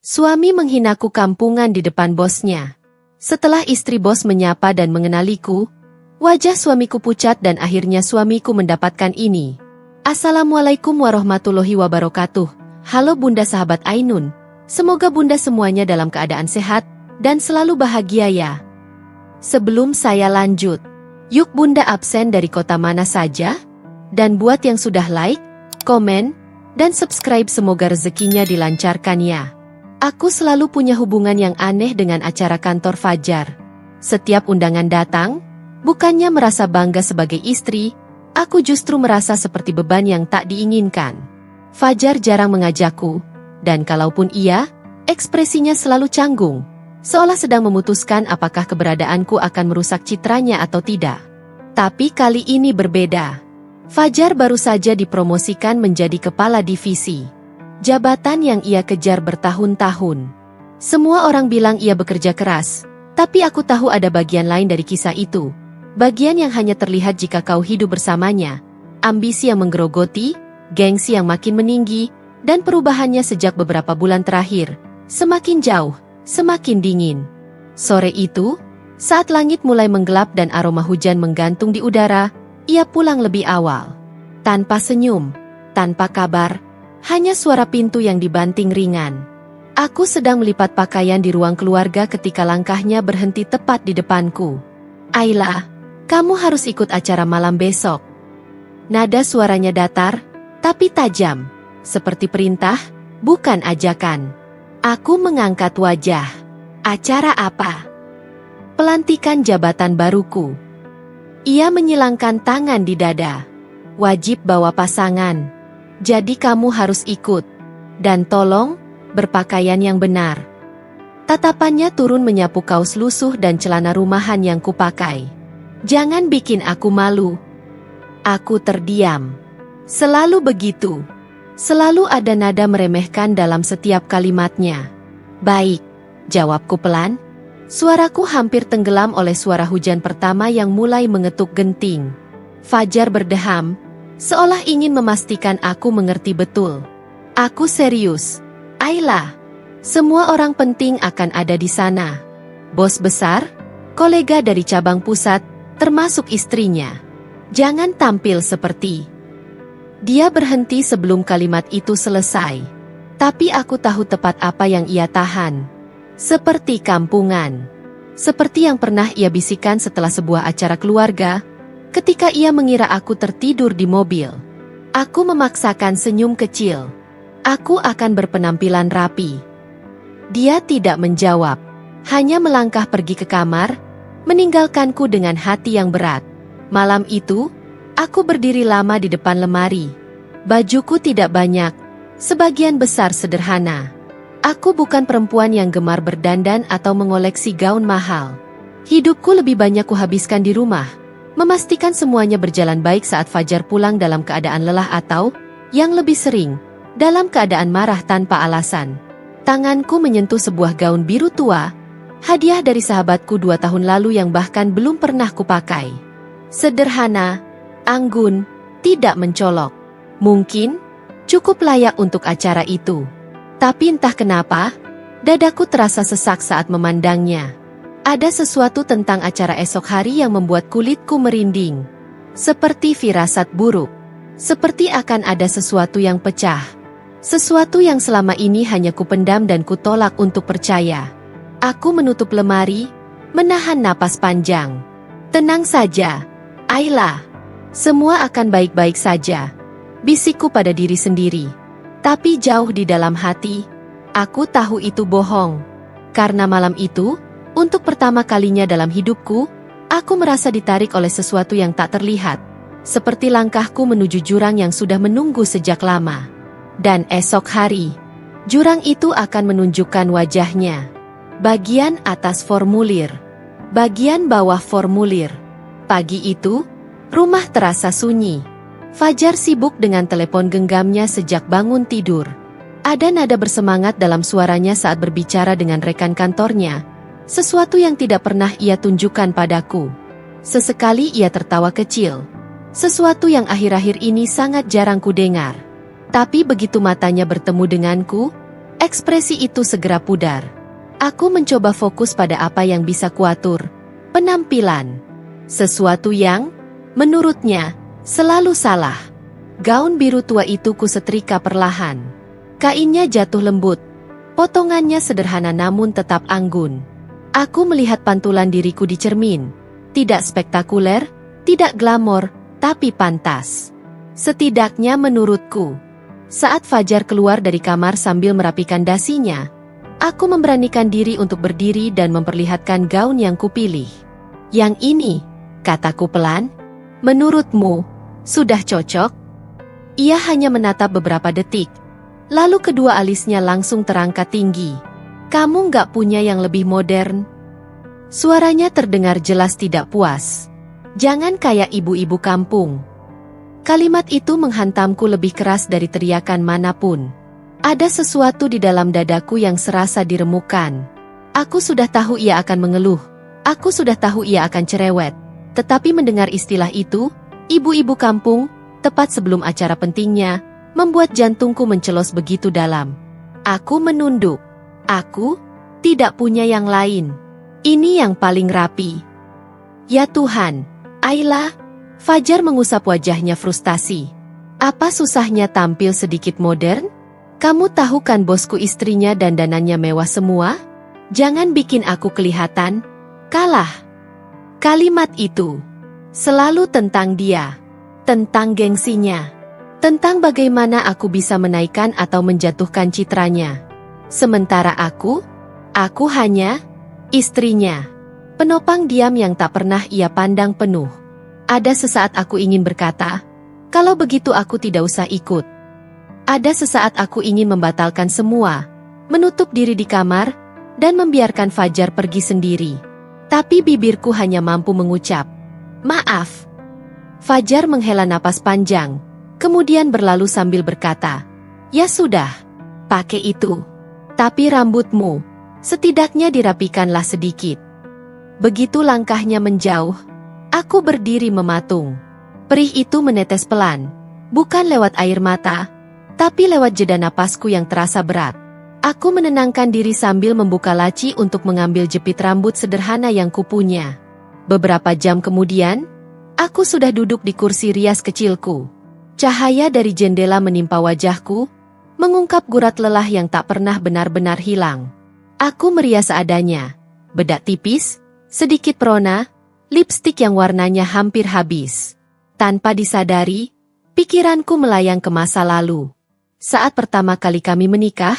Suami menghinaku kampungan di depan bosnya. Setelah istri bos menyapa dan mengenaliku, wajah suamiku pucat dan akhirnya suamiku mendapatkan ini. Assalamualaikum warahmatullahi wabarakatuh. Halo Bunda sahabat Ainun. Semoga Bunda semuanya dalam keadaan sehat dan selalu bahagia ya. Sebelum saya lanjut, yuk Bunda absen dari kota mana saja? Dan buat yang sudah like, komen, dan subscribe semoga rezekinya dilancarkan ya. Aku selalu punya hubungan yang aneh dengan acara kantor Fajar. Setiap undangan datang, bukannya merasa bangga sebagai istri, aku justru merasa seperti beban yang tak diinginkan. Fajar jarang mengajakku, dan kalaupun iya, ekspresinya selalu canggung, seolah sedang memutuskan apakah keberadaanku akan merusak citranya atau tidak. Tapi kali ini berbeda. Fajar baru saja dipromosikan menjadi kepala divisi. Jabatan yang ia kejar bertahun-tahun. Semua orang bilang ia bekerja keras, tapi aku tahu ada bagian lain dari kisah itu. Bagian yang hanya terlihat jika kau hidup bersamanya. Ambisi yang menggerogoti, gengsi yang makin meninggi, dan perubahannya sejak beberapa bulan terakhir. Semakin jauh, semakin dingin. Sore itu, saat langit mulai menggelap dan aroma hujan menggantung di udara, ia pulang lebih awal. Tanpa senyum, tanpa kabar, hanya suara pintu yang dibanting ringan. Aku sedang melipat pakaian di ruang keluarga ketika langkahnya berhenti tepat di depanku. Ayla, kamu harus ikut acara malam besok. Nada suaranya datar, tapi tajam. Seperti perintah, bukan ajakan. Aku mengangkat wajah. Acara apa? Pelantikan jabatan baruku. Ia menyilangkan tangan di dada. Wajib bawa pasangan. Jadi kamu harus ikut. Dan tolong, berpakaian yang benar. Tatapannya turun menyapu kaos lusuh dan celana rumahan yang kupakai. Jangan bikin aku malu. Aku terdiam. Selalu begitu. Selalu ada nada meremehkan dalam setiap kalimatnya. Baik, jawabku pelan. Suaraku hampir tenggelam oleh suara hujan pertama yang mulai mengetuk genting. Fajar berdeham, seolah ingin memastikan aku mengerti betul. Aku serius. Ayla, semua orang penting akan ada di sana. Bos besar, kolega dari cabang pusat, termasuk istrinya. Jangan tampil seperti. Dia berhenti sebelum kalimat itu selesai. Tapi aku tahu tepat apa yang ia tahan. Seperti kampungan. Seperti yang pernah ia bisikan setelah sebuah acara keluarga, ketika ia mengira aku tertidur di mobil. Aku memaksakan senyum kecil. Aku akan berpenampilan rapi. Dia tidak menjawab. Hanya melangkah pergi ke kamar, meninggalkanku dengan hati yang berat. Malam itu, aku berdiri lama di depan lemari. Bajuku tidak banyak, sebagian besar sederhana. Aku bukan perempuan yang gemar berdandan atau mengoleksi gaun mahal. Hidupku lebih banyak kuhabiskan di rumah, memastikan semuanya berjalan baik saat Fajar pulang dalam keadaan lelah atau, yang lebih sering, dalam keadaan marah tanpa alasan. Tanganku menyentuh sebuah gaun biru tua, hadiah dari sahabatku 2 tahun lalu yang bahkan belum pernah kupakai. Sederhana, anggun, tidak mencolok. Mungkin, cukup layak untuk acara itu. Tapi entah kenapa, dadaku terasa sesak saat memandangnya. Ada sesuatu tentang acara esok hari yang membuat kulitku merinding. Seperti firasat buruk. Seperti akan ada sesuatu yang pecah. Sesuatu yang selama ini hanya kupendam dan kutolak untuk percaya. Aku menutup lemari, menahan napas panjang. Tenang saja, Ayla. Semua akan baik-baik saja. Bisikku pada diri sendiri. Tapi jauh di dalam hati, aku tahu itu bohong. Karena malam itu, untuk pertama kalinya dalam hidupku, aku merasa ditarik oleh sesuatu yang tak terlihat. Seperti langkahku menuju jurang yang sudah menunggu sejak lama. Dan esok hari, jurang itu akan menunjukkan wajahnya. Bagian atas formulir. Bagian bawah formulir. Pagi itu, rumah terasa sunyi. Fajar sibuk dengan telepon genggamnya sejak bangun tidur. Ada nada bersemangat dalam suaranya saat berbicara dengan rekan kantornya. Sesuatu yang tidak pernah ia tunjukkan padaku. Sesekali ia tertawa kecil. Sesuatu yang akhir-akhir ini sangat jarang kudengar. Tapi begitu matanya bertemu denganku, Ekspresi itu segera pudar. Aku mencoba fokus pada apa yang bisa kuatur. Penampilan. Sesuatu yang, menurutnya, selalu salah. Gaun biru tua itu kusetrika perlahan. Kainnya jatuh lembut. Potongannya sederhana namun tetap anggun. Aku melihat pantulan diriku di cermin. Tidak spektakuler, tidak glamor, tapi pantas. Setidaknya menurutku. Saat Fajar keluar dari kamar sambil merapikan dasinya, aku memberanikan diri untuk berdiri dan memperlihatkan gaun yang kupilih. Yang ini, kataku pelan, menurutmu, sudah cocok? Ia hanya menatap beberapa detik, lalu kedua alisnya langsung terangkat tinggi. Kamu nggak punya yang lebih modern? Suaranya terdengar jelas tidak puas. Jangan kayak ibu-ibu kampung. Kalimat itu menghantamku lebih keras dari teriakan manapun. Ada sesuatu di dalam dadaku yang serasa diremukkan. Aku sudah tahu ia akan mengeluh. Aku sudah tahu ia akan cerewet. Tetapi mendengar istilah itu, ibu-ibu kampung, tepat sebelum acara pentingnya, membuat jantungku mencelos begitu dalam. Aku menunduk. Aku tidak punya yang lain. Ini yang paling rapi. Ya Tuhan, Ayla. Fajar mengusap wajahnya frustasi. Apa susahnya tampil sedikit modern? Kamu tahu kan bosku istrinya dandanannya mewah semua? Jangan bikin aku kelihatan kalah. Kalimat itu selalu tentang dia, tentang gengsinya, tentang bagaimana aku bisa menaikkan atau menjatuhkan citranya. Sementara aku hanya istrinya, penopang diam yang tak pernah ia pandang penuh. Ada sesaat aku ingin berkata, kalau begitu aku tidak usah ikut. Ada sesaat aku ingin membatalkan semua, menutup diri di kamar, dan membiarkan Fajar pergi sendiri. Tapi bibirku hanya mampu mengucap, maaf. Fajar menghela napas panjang, kemudian berlalu sambil berkata, ya sudah, pakai itu. Tapi rambutmu, setidaknya dirapikanlah sedikit. Begitu langkahnya menjauh, aku berdiri mematung. Perih itu menetes pelan, bukan lewat air mata, tapi lewat jeda napasku yang terasa berat. Aku menenangkan diri sambil membuka laci untuk mengambil jepit rambut sederhana yang kupunya. Beberapa jam kemudian, aku sudah duduk di kursi rias kecilku. Cahaya dari jendela menimpa wajahku, mengungkap gurat lelah yang tak pernah benar-benar hilang. Aku merias seadanya, bedak tipis, sedikit perona, lipstik yang warnanya hampir habis. Tanpa disadari, pikiranku melayang ke masa lalu. Saat pertama kali kami menikah,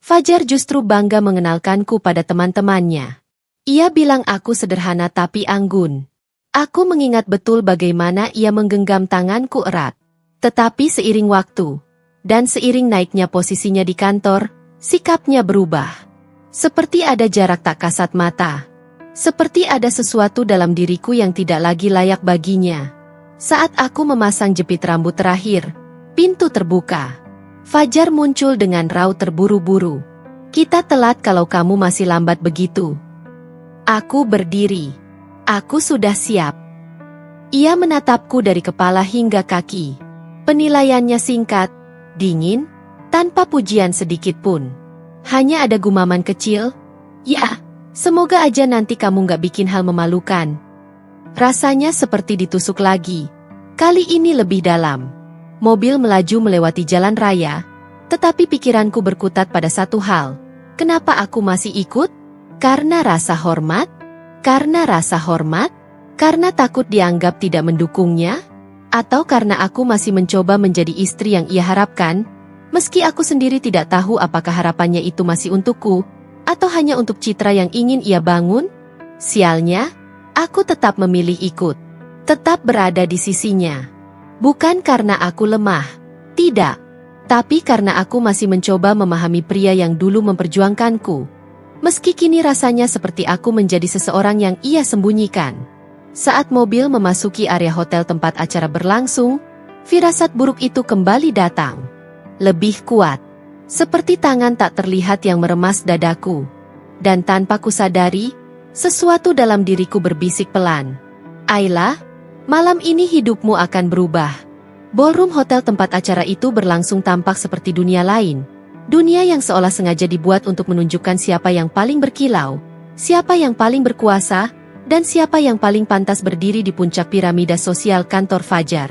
Fajar justru bangga mengenalkanku pada teman-temannya. Ia bilang aku sederhana tapi anggun. Aku mengingat betul bagaimana ia menggenggam tanganku erat. Tetapi seiring waktu, dan seiring naiknya posisinya di kantor, sikapnya berubah. Seperti ada jarak tak kasat mata. Seperti ada sesuatu dalam diriku yang tidak lagi layak baginya. Saat aku memasang jepit rambut terakhir, pintu terbuka. Fajar muncul dengan raut terburu-buru. Kita telat kalau kamu masih lambat begitu. Aku berdiri. Aku sudah siap. Ia menatapku dari kepala hingga kaki. Penilaiannya singkat, dingin, tanpa pujian sedikit pun. Hanya ada gumaman kecil, ya. Semoga aja nanti kamu nggak bikin hal memalukan. Rasanya seperti ditusuk lagi. Kali ini lebih dalam. Mobil melaju melewati jalan raya, tetapi pikiranku berkutat pada satu hal. Kenapa aku masih ikut? Karena rasa hormat? Karena rasa hormat? Karena takut dianggap tidak mendukungnya? Atau karena aku masih mencoba menjadi istri yang ia harapkan, meski aku sendiri tidak tahu apakah harapannya itu masih untukku, atau hanya untuk citra yang ingin ia bangun? Sialnya, aku tetap memilih ikut. Tetap berada di sisinya. Bukan karena aku lemah. Tidak. Tapi karena aku masih mencoba memahami pria yang dulu memperjuangkanku. Meski kini rasanya seperti aku menjadi seseorang yang ia sembunyikan. Saat mobil memasuki area hotel tempat acara berlangsung, firasat buruk itu kembali datang. Lebih kuat. Seperti tangan tak terlihat yang meremas dadaku. Dan tanpa kusadari, sesuatu dalam diriku berbisik pelan. Ayla, malam ini hidupmu akan berubah. Ballroom hotel tempat acara itu berlangsung tampak seperti dunia lain. Dunia yang seolah sengaja dibuat untuk menunjukkan siapa yang paling berkilau, siapa yang paling berkuasa, dan siapa yang paling pantas berdiri di puncak piramida sosial kantor Fajar.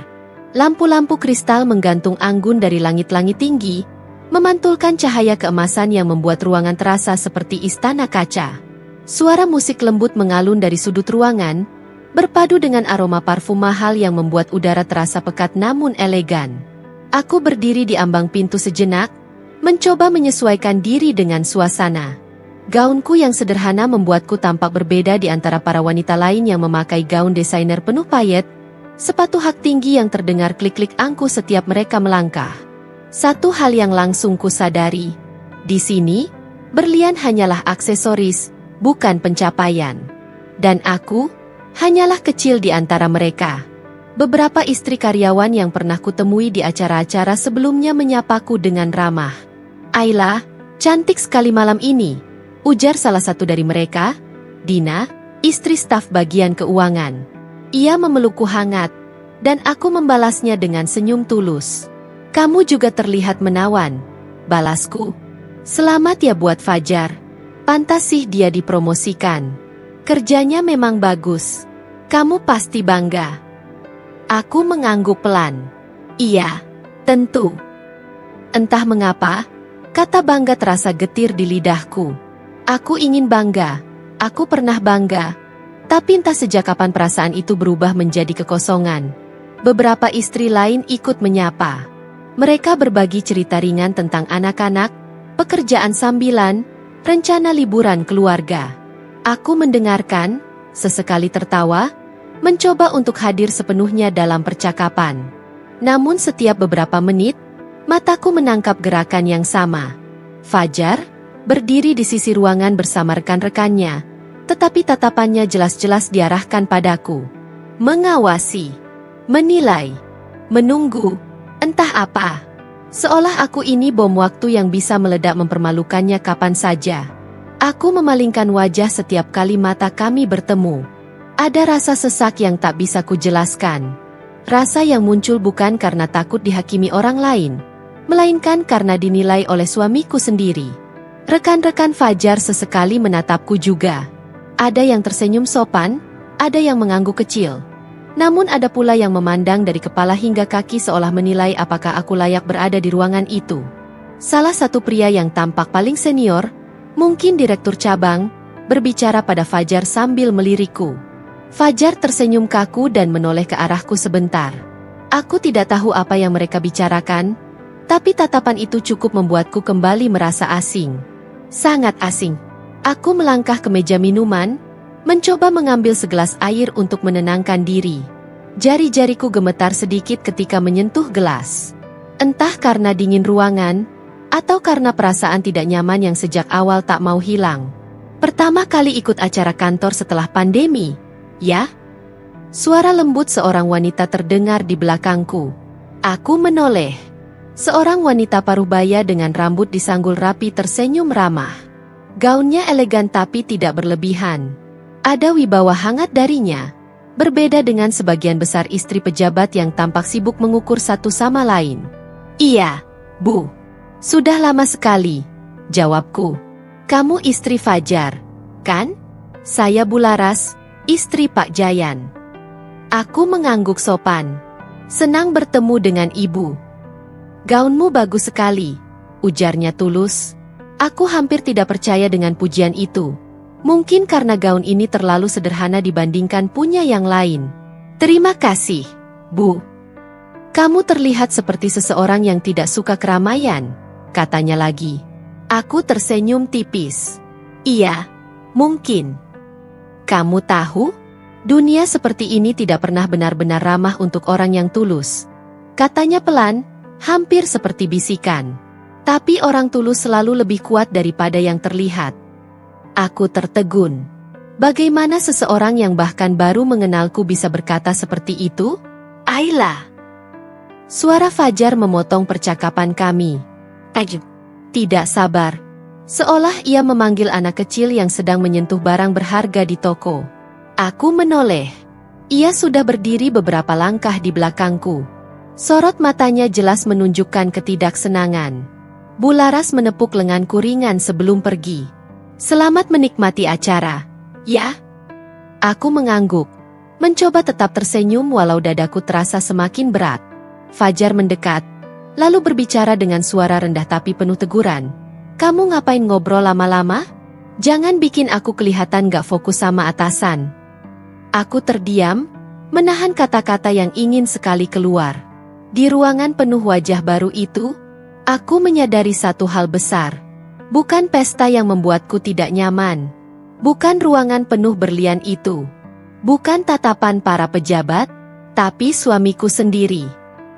Lampu-lampu kristal menggantung anggun dari langit-langit tinggi, memantulkan cahaya keemasan yang membuat ruangan terasa seperti istana kaca. Suara musik lembut mengalun dari sudut ruangan, berpadu dengan aroma parfum mahal yang membuat udara terasa pekat namun elegan. Aku berdiri di ambang pintu sejenak, mencoba menyesuaikan diri dengan suasana. Gaunku yang sederhana membuatku tampak berbeda di antara para wanita lain yang memakai gaun desainer penuh payet, sepatu hak tinggi yang terdengar klik-klik angku setiap mereka melangkah. Satu hal yang langsung kusadari, di sini, berlian hanyalah aksesoris, bukan pencapaian. Dan aku, hanyalah kecil di antara mereka. Beberapa istri karyawan yang pernah kutemui di acara-acara sebelumnya menyapaku dengan ramah. "Ayla, cantik sekali malam ini," ujar salah satu dari mereka, Dina, istri staf bagian keuangan. Ia memelukku hangat, dan aku membalasnya dengan senyum tulus. "Kamu juga terlihat menawan," balasku. "Selamat ya buat Fajar. Pantas sih dia dipromosikan. Kerjanya memang bagus. Kamu pasti bangga." Aku mengangguk pelan. "Iya, tentu." Entah mengapa, kata bangga terasa getir di lidahku. Aku ingin bangga, aku pernah bangga, tapi entah sejak kapan perasaan itu berubah menjadi kekosongan. Beberapa istri lain ikut menyapa. Mereka berbagi cerita ringan tentang anak-anak, pekerjaan sambilan, rencana liburan keluarga. Aku mendengarkan, sesekali tertawa, mencoba untuk hadir sepenuhnya dalam percakapan. Namun setiap beberapa menit, mataku menangkap gerakan yang sama. Fajar berdiri di sisi ruangan bersama rekan-rekannya, tetapi tatapannya jelas-jelas diarahkan padaku. Mengawasi, menilai, menunggu, entah apa. Seolah aku ini bom waktu yang bisa meledak mempermalukannya kapan saja. Aku memalingkan wajah setiap kali mata kami bertemu. Ada rasa sesak yang tak bisa kujelaskan. Rasa yang muncul bukan karena takut dihakimi orang lain, melainkan karena dinilai oleh suamiku sendiri. Rekan-rekan Fajar sesekali menatapku juga. Ada yang tersenyum sopan, ada yang mengangguk kecil. Namun ada pula yang memandang dari kepala hingga kaki seolah menilai apakah aku layak berada di ruangan itu. Salah satu pria yang tampak paling senior, mungkin direktur cabang, berbicara pada Fajar sambil melirikku. Fajar tersenyum kaku dan menoleh ke arahku sebentar. Aku tidak tahu apa yang mereka bicarakan, tapi tatapan itu cukup membuatku kembali merasa asing. Sangat asing. Aku melangkah ke meja minuman, mencoba mengambil segelas air untuk menenangkan diri. Jari-jariku gemetar sedikit ketika menyentuh gelas. Entah karena dingin ruangan, atau karena perasaan tidak nyaman yang sejak awal tak mau hilang. Pertama kali ikut acara kantor setelah pandemi, ya? Suara lembut seorang wanita terdengar di belakangku. Aku menoleh. Seorang wanita paruh baya dengan rambut disanggul rapi tersenyum ramah. Gaunnya elegan tapi tidak berlebihan. Ada wibawa hangat darinya. Berbeda dengan sebagian besar istri pejabat yang tampak sibuk mengukur satu sama lain. "Iya, Bu. Sudah lama sekali," jawabku. "Kamu istri Fajar, kan?" "Saya Bularas, istri Pak Jayan." Aku mengangguk sopan. "Senang bertemu dengan Ibu." "Gaunmu bagus sekali," ujarnya tulus. Aku hampir tidak percaya dengan pujian itu. Mungkin karena gaun ini terlalu sederhana dibandingkan punya yang lain. "Terima kasih, Bu. Kamu terlihat seperti seseorang yang tidak suka keramaian," katanya lagi. Aku tersenyum tipis. "Iya, mungkin. Kamu tahu, dunia seperti ini tidak pernah benar-benar ramah untuk orang yang tulus," katanya pelan, hampir seperti bisikan. "Tapi orang tulus selalu lebih kuat daripada yang terlihat." Aku tertegun. Bagaimana seseorang yang bahkan baru mengenalku bisa berkata seperti itu? "Ayla." Suara Fajar memotong percakapan kami. Tidak sabar. Seolah ia memanggil anak kecil yang sedang menyentuh barang berharga di toko. Aku menoleh. Ia sudah berdiri beberapa langkah di belakangku. Sorot matanya jelas menunjukkan ketidaksenangan. Bu Laras menepuk lenganku ringan sebelum pergi. Selamat menikmati acara. Ya? Aku mengangguk. Mencoba tetap tersenyum walau dadaku terasa semakin berat. Fajar mendekat. Lalu berbicara dengan suara rendah tapi penuh teguran. Kamu ngapain ngobrol lama-lama? Jangan bikin aku kelihatan gak fokus sama atasan. Aku terdiam, menahan kata-kata yang ingin sekali keluar. Di ruangan penuh wajah baru itu, aku menyadari satu hal besar. Bukan pesta yang membuatku tidak nyaman. Bukan ruangan penuh berlian itu. Bukan tatapan para pejabat, tapi suamiku sendiri.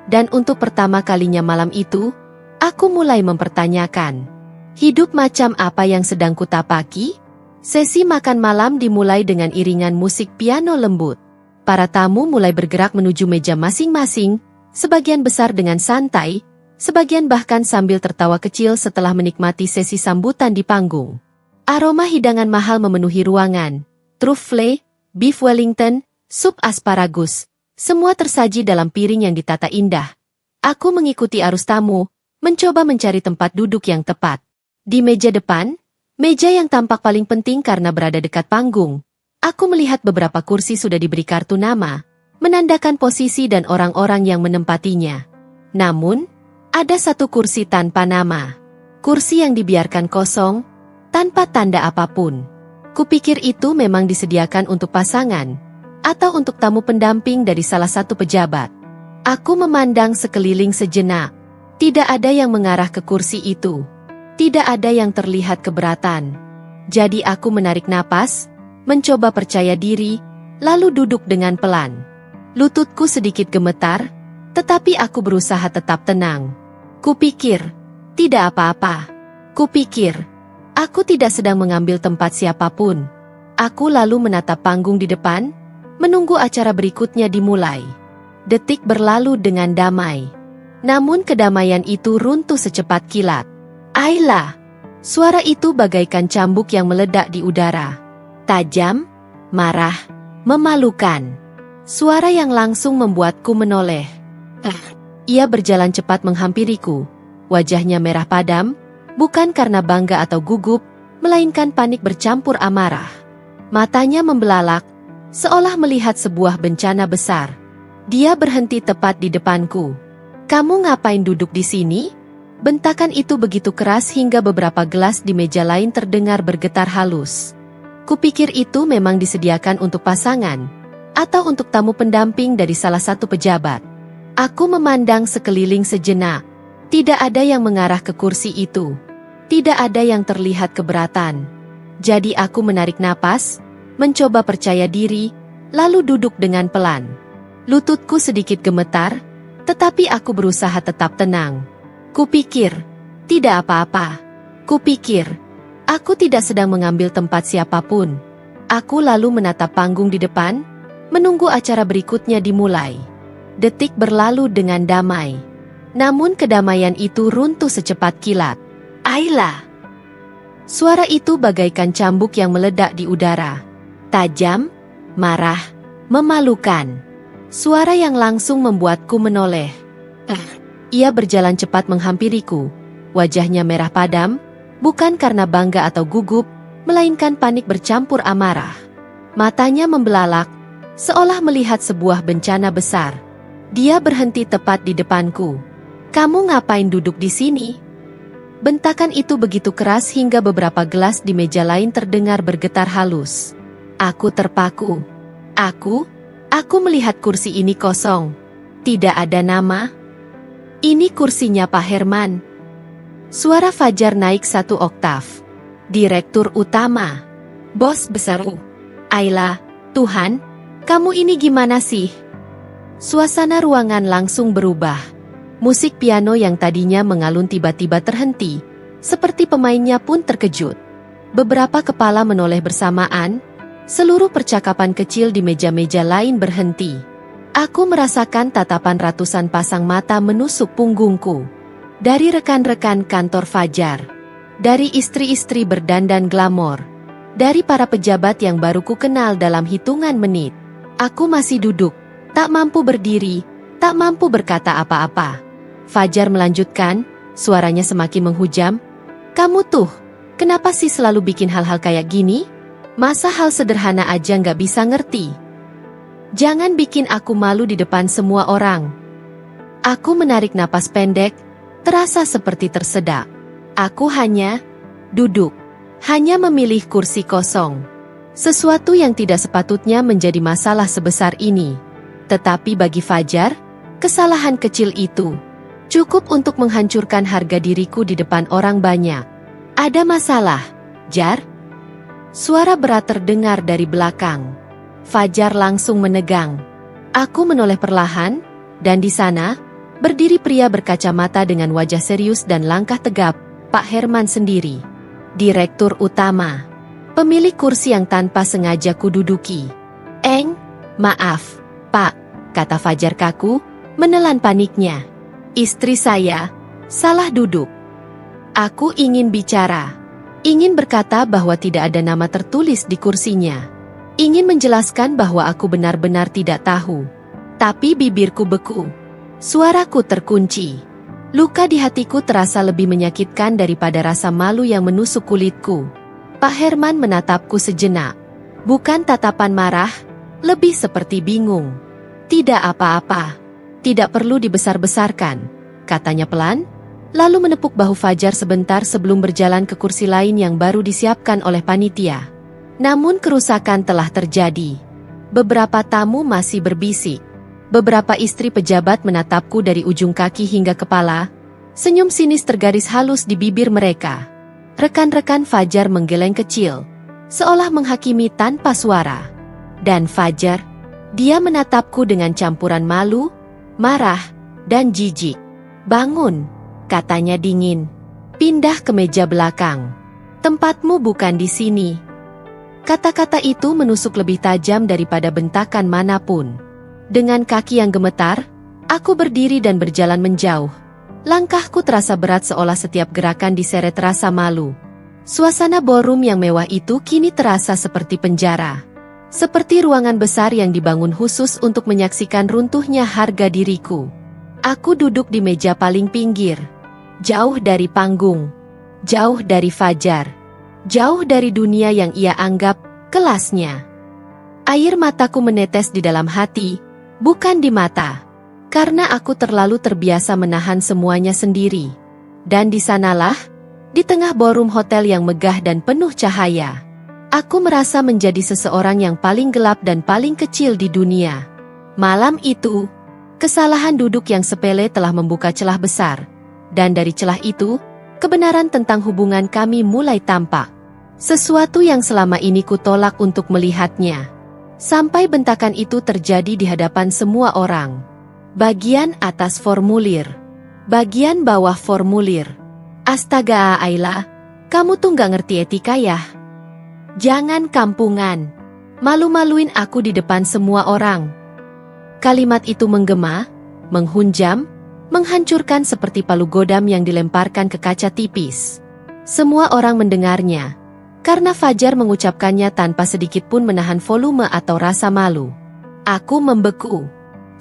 Dan untuk pertama kalinya malam itu, aku mulai mempertanyakan. Hidup macam apa yang sedang kutapaki? Sesi makan malam dimulai dengan iringan musik piano lembut. Para tamu mulai bergerak menuju meja masing-masing, sebagian besar dengan santai, sebagian bahkan sambil tertawa kecil setelah menikmati sesi sambutan di panggung. Aroma hidangan mahal memenuhi ruangan. Truffle, beef Wellington, sup asparagus, semua tersaji dalam piring yang ditata indah. Aku mengikuti arus tamu, mencoba mencari tempat duduk yang tepat. Di meja depan, meja yang tampak paling penting karena berada dekat panggung, aku melihat beberapa kursi sudah diberi kartu nama, menandakan posisi dan orang-orang yang menempatinya. Namun, ada satu kursi tanpa nama. Kursi yang dibiarkan kosong, tanpa tanda apapun. Kupikir itu memang disediakan untuk pasangan, atau untuk tamu pendamping dari salah satu pejabat. Aku memandang sekeliling sejenak. Tidak ada yang mengarah ke kursi itu. Tidak ada yang terlihat keberatan. Jadi aku menarik napas, mencoba percaya diri, lalu duduk dengan pelan. Lututku sedikit gemetar, tetapi aku berusaha tetap tenang. Kupikir, tidak apa-apa. Kupikir, aku tidak sedang mengambil tempat siapapun. Aku lalu menatap panggung di depan, menunggu acara berikutnya dimulai. Detik berlalu dengan damai. Namun kedamaian itu runtuh secepat kilat. Ayla! Suara itu bagaikan cambuk yang meledak di udara. Tajam, marah, memalukan. Suara yang langsung membuatku menoleh. Ia berjalan cepat menghampiriku. Wajahnya merah padam, bukan karena bangga atau gugup, melainkan panik bercampur amarah. Matanya membelalak, seolah melihat sebuah bencana besar. Dia berhenti tepat di depanku. Kamu ngapain duduk di sini? Bentakan itu begitu keras hingga beberapa gelas di meja lain terdengar bergetar halus. Kupikir itu memang disediakan untuk pasangan, atau untuk tamu pendamping dari salah satu pejabat. Aku memandang sekeliling sejenak. Tidak ada yang mengarah ke kursi itu. Tidak ada yang terlihat keberatan. Jadi aku menarik napas, mencoba percaya diri, lalu duduk dengan pelan. Lututku sedikit gemetar, tetapi aku berusaha tetap tenang. Kupikir, tidak apa-apa. Kupikir, aku tidak sedang mengambil tempat siapapun. Aku lalu menatap panggung di depan, menunggu acara berikutnya dimulai. Detik berlalu dengan damai. Namun kedamaian itu runtuh secepat kilat. Ayla! Suara itu bagaikan cambuk yang meledak di udara. Tajam, marah, memalukan. Suara yang langsung membuatku menoleh. Ia berjalan cepat menghampiriku. Wajahnya merah padam, bukan karena bangga atau gugup, melainkan panik bercampur amarah. Matanya membelalak, seolah melihat sebuah bencana besar. Dia berhenti tepat di depanku. Kamu ngapain duduk di sini? Bentakan itu begitu keras hingga beberapa gelas di meja lain terdengar bergetar halus. Aku terpaku. Aku melihat kursi ini kosong. Tidak ada nama. Ini kursinya Pak Herman. Suara Fajar naik satu oktav. Direktur utama. Bos besar. Ayla, Tuhan, kamu ini gimana sih? Suasana ruangan langsung berubah. Musik piano yang tadinya mengalun tiba-tiba terhenti, seperti pemainnya pun terkejut. Beberapa kepala menoleh bersamaan, seluruh percakapan kecil di meja-meja lain berhenti. Aku merasakan tatapan ratusan pasang mata menusuk punggungku. Dari rekan-rekan kantor Fajar, dari istri-istri berdandan glamor, dari para pejabat yang baru ku kenal dalam hitungan menit. Aku masih duduk, tak mampu berdiri, tak mampu berkata apa-apa. Fajar melanjutkan, Suaranya semakin menghujam. Kamu tuh, kenapa sih selalu bikin hal-hal kayak gini? Masa hal sederhana aja nggak bisa ngerti? Jangan bikin aku malu di depan semua orang. Aku menarik napas pendek, terasa seperti tersedak. Aku hanya duduk, hanya memilih kursi kosong. Sesuatu yang tidak sepatutnya menjadi masalah sebesar ini. Tetapi bagi Fajar, kesalahan kecil itu cukup untuk menghancurkan harga diriku di depan orang banyak. Ada masalah, Jar? Suara berat terdengar dari belakang. Fajar langsung menegang. Aku menoleh perlahan, dan di sana, berdiri pria berkacamata dengan wajah serius dan langkah tegap, Pak Herman sendiri. Direktur utama. Pemilik kursi yang tanpa sengaja kududuki. Maaf, Pak, kata Fajar kaku, menelan paniknya. Istri saya, salah duduk. Aku ingin bicara. Ingin berkata bahwa tidak ada nama tertulis di kursinya. Ingin menjelaskan bahwa aku benar-benar tidak tahu. Tapi bibirku beku. Suaraku terkunci. Luka di hatiku terasa lebih menyakitkan daripada rasa malu yang menusuk kulitku. Pak Herman menatapku sejenak. Bukan tatapan marah, lebih seperti bingung. Tidak apa-apa. Tidak perlu dibesar-besarkan, katanya pelan, lalu menepuk bahu Fajar sebentar sebelum berjalan ke kursi lain yang baru disiapkan oleh panitia. Namun kerusakan telah terjadi. Beberapa tamu masih berbisik. Beberapa istri pejabat menatapku dari ujung kaki hingga kepala. Senyum sinis tergaris halus di bibir mereka. Rekan-rekan Fajar menggeleng kecil, seolah menghakimi tanpa suara. Dan Fajar, dia menatapku dengan campuran malu, marah, dan jijik. Bangun, katanya dingin. Pindah ke meja belakang. Tempatmu bukan di sini. Kata-kata itu menusuk lebih tajam daripada bentakan manapun. Dengan kaki yang gemetar, aku berdiri dan berjalan menjauh. Langkahku terasa berat seolah setiap gerakan diseret rasa malu. Suasana ballroom yang mewah itu kini terasa seperti penjara. Seperti ruangan besar yang dibangun khusus untuk menyaksikan runtuhnya harga diriku. Aku duduk di meja paling pinggir. Jauh dari panggung. Jauh dari Fajar. Jauh dari dunia yang ia anggap kelasnya. Air mataku menetes di dalam hati, bukan di mata. Karena aku terlalu terbiasa menahan semuanya sendiri. Dan di sanalah, di tengah ballroom hotel yang megah dan penuh cahaya, aku merasa menjadi seseorang yang paling gelap dan paling kecil di dunia. Malam itu, kesalahan duduk yang sepele telah membuka celah besar. Dan dari celah itu, kebenaran tentang hubungan kami mulai tampak. Sesuatu yang selama ini kutolak untuk melihatnya. Sampai bentakan itu terjadi di hadapan semua orang. Bagian atas formulir. Bagian bawah formulir. Astaga Ayla, kamu tuh gak ngerti etika ya? Jangan kampungan. Malu-maluin aku di depan semua orang. Kalimat itu menggema, menghunjam, menghancurkan seperti palu godam yang dilemparkan ke kaca tipis. Semua orang mendengarnya, karena Fajar mengucapkannya tanpa sedikit pun menahan volume atau rasa malu. Aku membeku.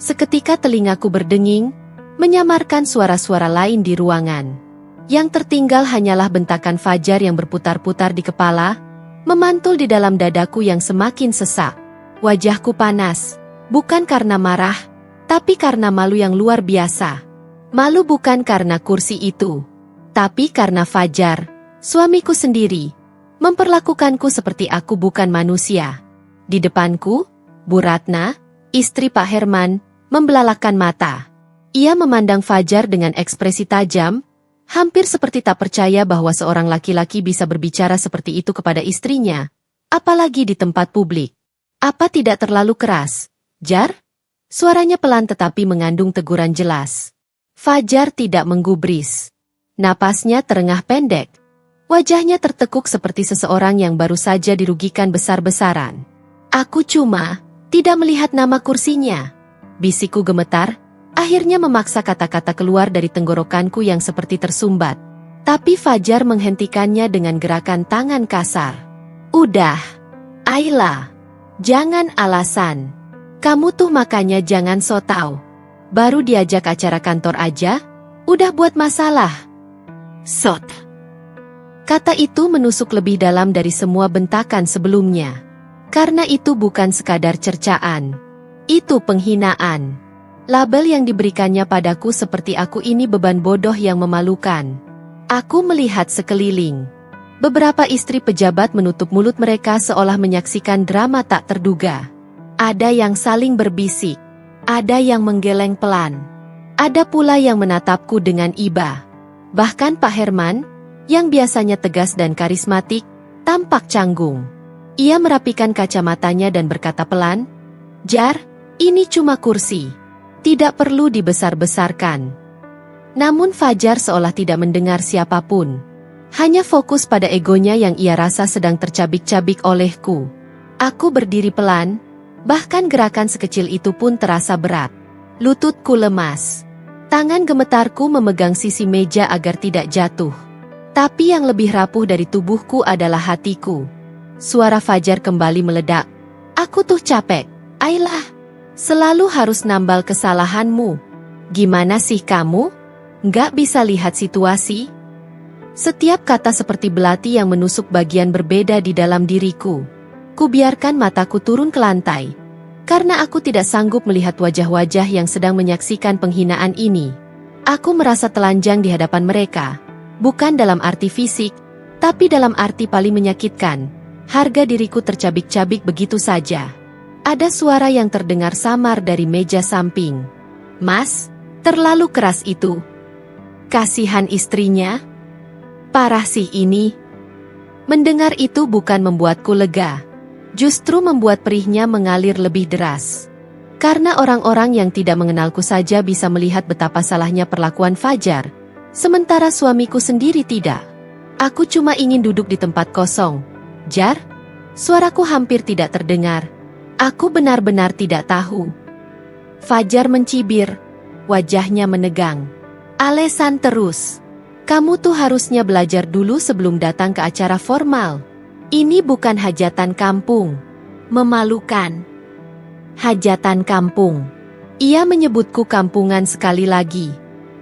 Seketika telingaku berdenging, menyamarkan suara-suara lain di ruangan. Yang tertinggal hanyalah bentakan Fajar yang berputar-putar di kepala, memantul di dalam dadaku yang semakin sesak. Wajahku panas, bukan karena marah, tapi karena malu yang luar biasa. Malu bukan karena kursi itu, tapi karena Fajar, suamiku sendiri, memperlakukanku seperti aku bukan manusia. Di depanku, Bu Ratna, istri Pak Herman, membelalakkan mata. Ia memandang Fajar dengan ekspresi tajam, hampir seperti tak percaya bahwa seorang laki-laki bisa berbicara seperti itu kepada istrinya, apalagi di tempat publik. Apa tidak terlalu keras, Jar? Suaranya pelan tetapi mengandung teguran jelas. Fajar tidak menggubris. Napasnya terengah pendek. Wajahnya tertekuk seperti seseorang yang baru saja dirugikan besar-besaran. Aku cuma tidak melihat nama kursinya. Bisikku gemetar, akhirnya memaksa kata-kata keluar dari tenggorokanku yang seperti tersumbat. Tapi Fajar menghentikannya dengan gerakan tangan kasar. Udah, Ayla. Jangan alasan. Kamu tuh makanya jangan so tau. Baru diajak acara kantor aja, udah buat masalah. Sot. Kata itu menusuk lebih dalam dari semua bentakan sebelumnya. Karena itu bukan sekadar cercaan. Itu penghinaan. Label yang diberikannya padaku seperti aku ini beban bodoh yang memalukan. Aku melihat sekeliling. Beberapa istri pejabat menutup mulut mereka seolah menyaksikan drama tak terduga. Ada yang saling berbisik. Ada yang menggeleng pelan. Ada pula yang menatapku dengan iba. Bahkan Pak Herman, yang biasanya tegas dan karismatik, tampak canggung. Ia merapikan kacamatanya dan berkata pelan, "Jar, ini cuma kursi. Tidak perlu dibesar-besarkan." Namun Fajar seolah tidak mendengar siapapun. Hanya fokus pada egonya yang ia rasa sedang tercabik-cabik olehku. Aku berdiri pelan, bahkan gerakan sekecil itu pun terasa berat. Lututku lemas. Tangan gemetarku memegang sisi meja agar tidak jatuh. Tapi yang lebih rapuh dari tubuhku adalah hatiku. Suara Fajar kembali meledak. "Aku tuh capek, Ayla. Selalu harus nambal kesalahanmu. Gimana sih kamu? Nggak bisa lihat situasi?" Setiap kata seperti belati yang menusuk bagian berbeda di dalam diriku. Kubiarkan mataku turun ke lantai. Karena aku tidak sanggup melihat wajah-wajah yang sedang menyaksikan penghinaan ini. Aku merasa telanjang di hadapan mereka. Bukan dalam arti fisik, tapi dalam arti paling menyakitkan. Harga diriku tercabik-cabik begitu saja. Ada suara yang terdengar samar dari meja samping. "Mas, terlalu keras itu." Kasihan istrinya. Parah sih ini. Mendengar itu bukan membuatku lega. Justru membuat perihnya mengalir lebih deras. Karena orang-orang yang tidak mengenalku saja bisa melihat betapa salahnya perlakuan Fajar. Sementara suamiku sendiri tidak. Aku cuma ingin duduk di tempat kosong. "Jar?" Suaraku hampir tidak terdengar. Aku benar-benar tidak tahu. Fajar mencibir. Wajahnya menegang. "Alesan terus. Kamu tuh harusnya belajar dulu sebelum datang ke acara formal. Ini bukan hajatan kampung." Memalukan. Hajatan kampung. Ia menyebutku kampungan sekali lagi.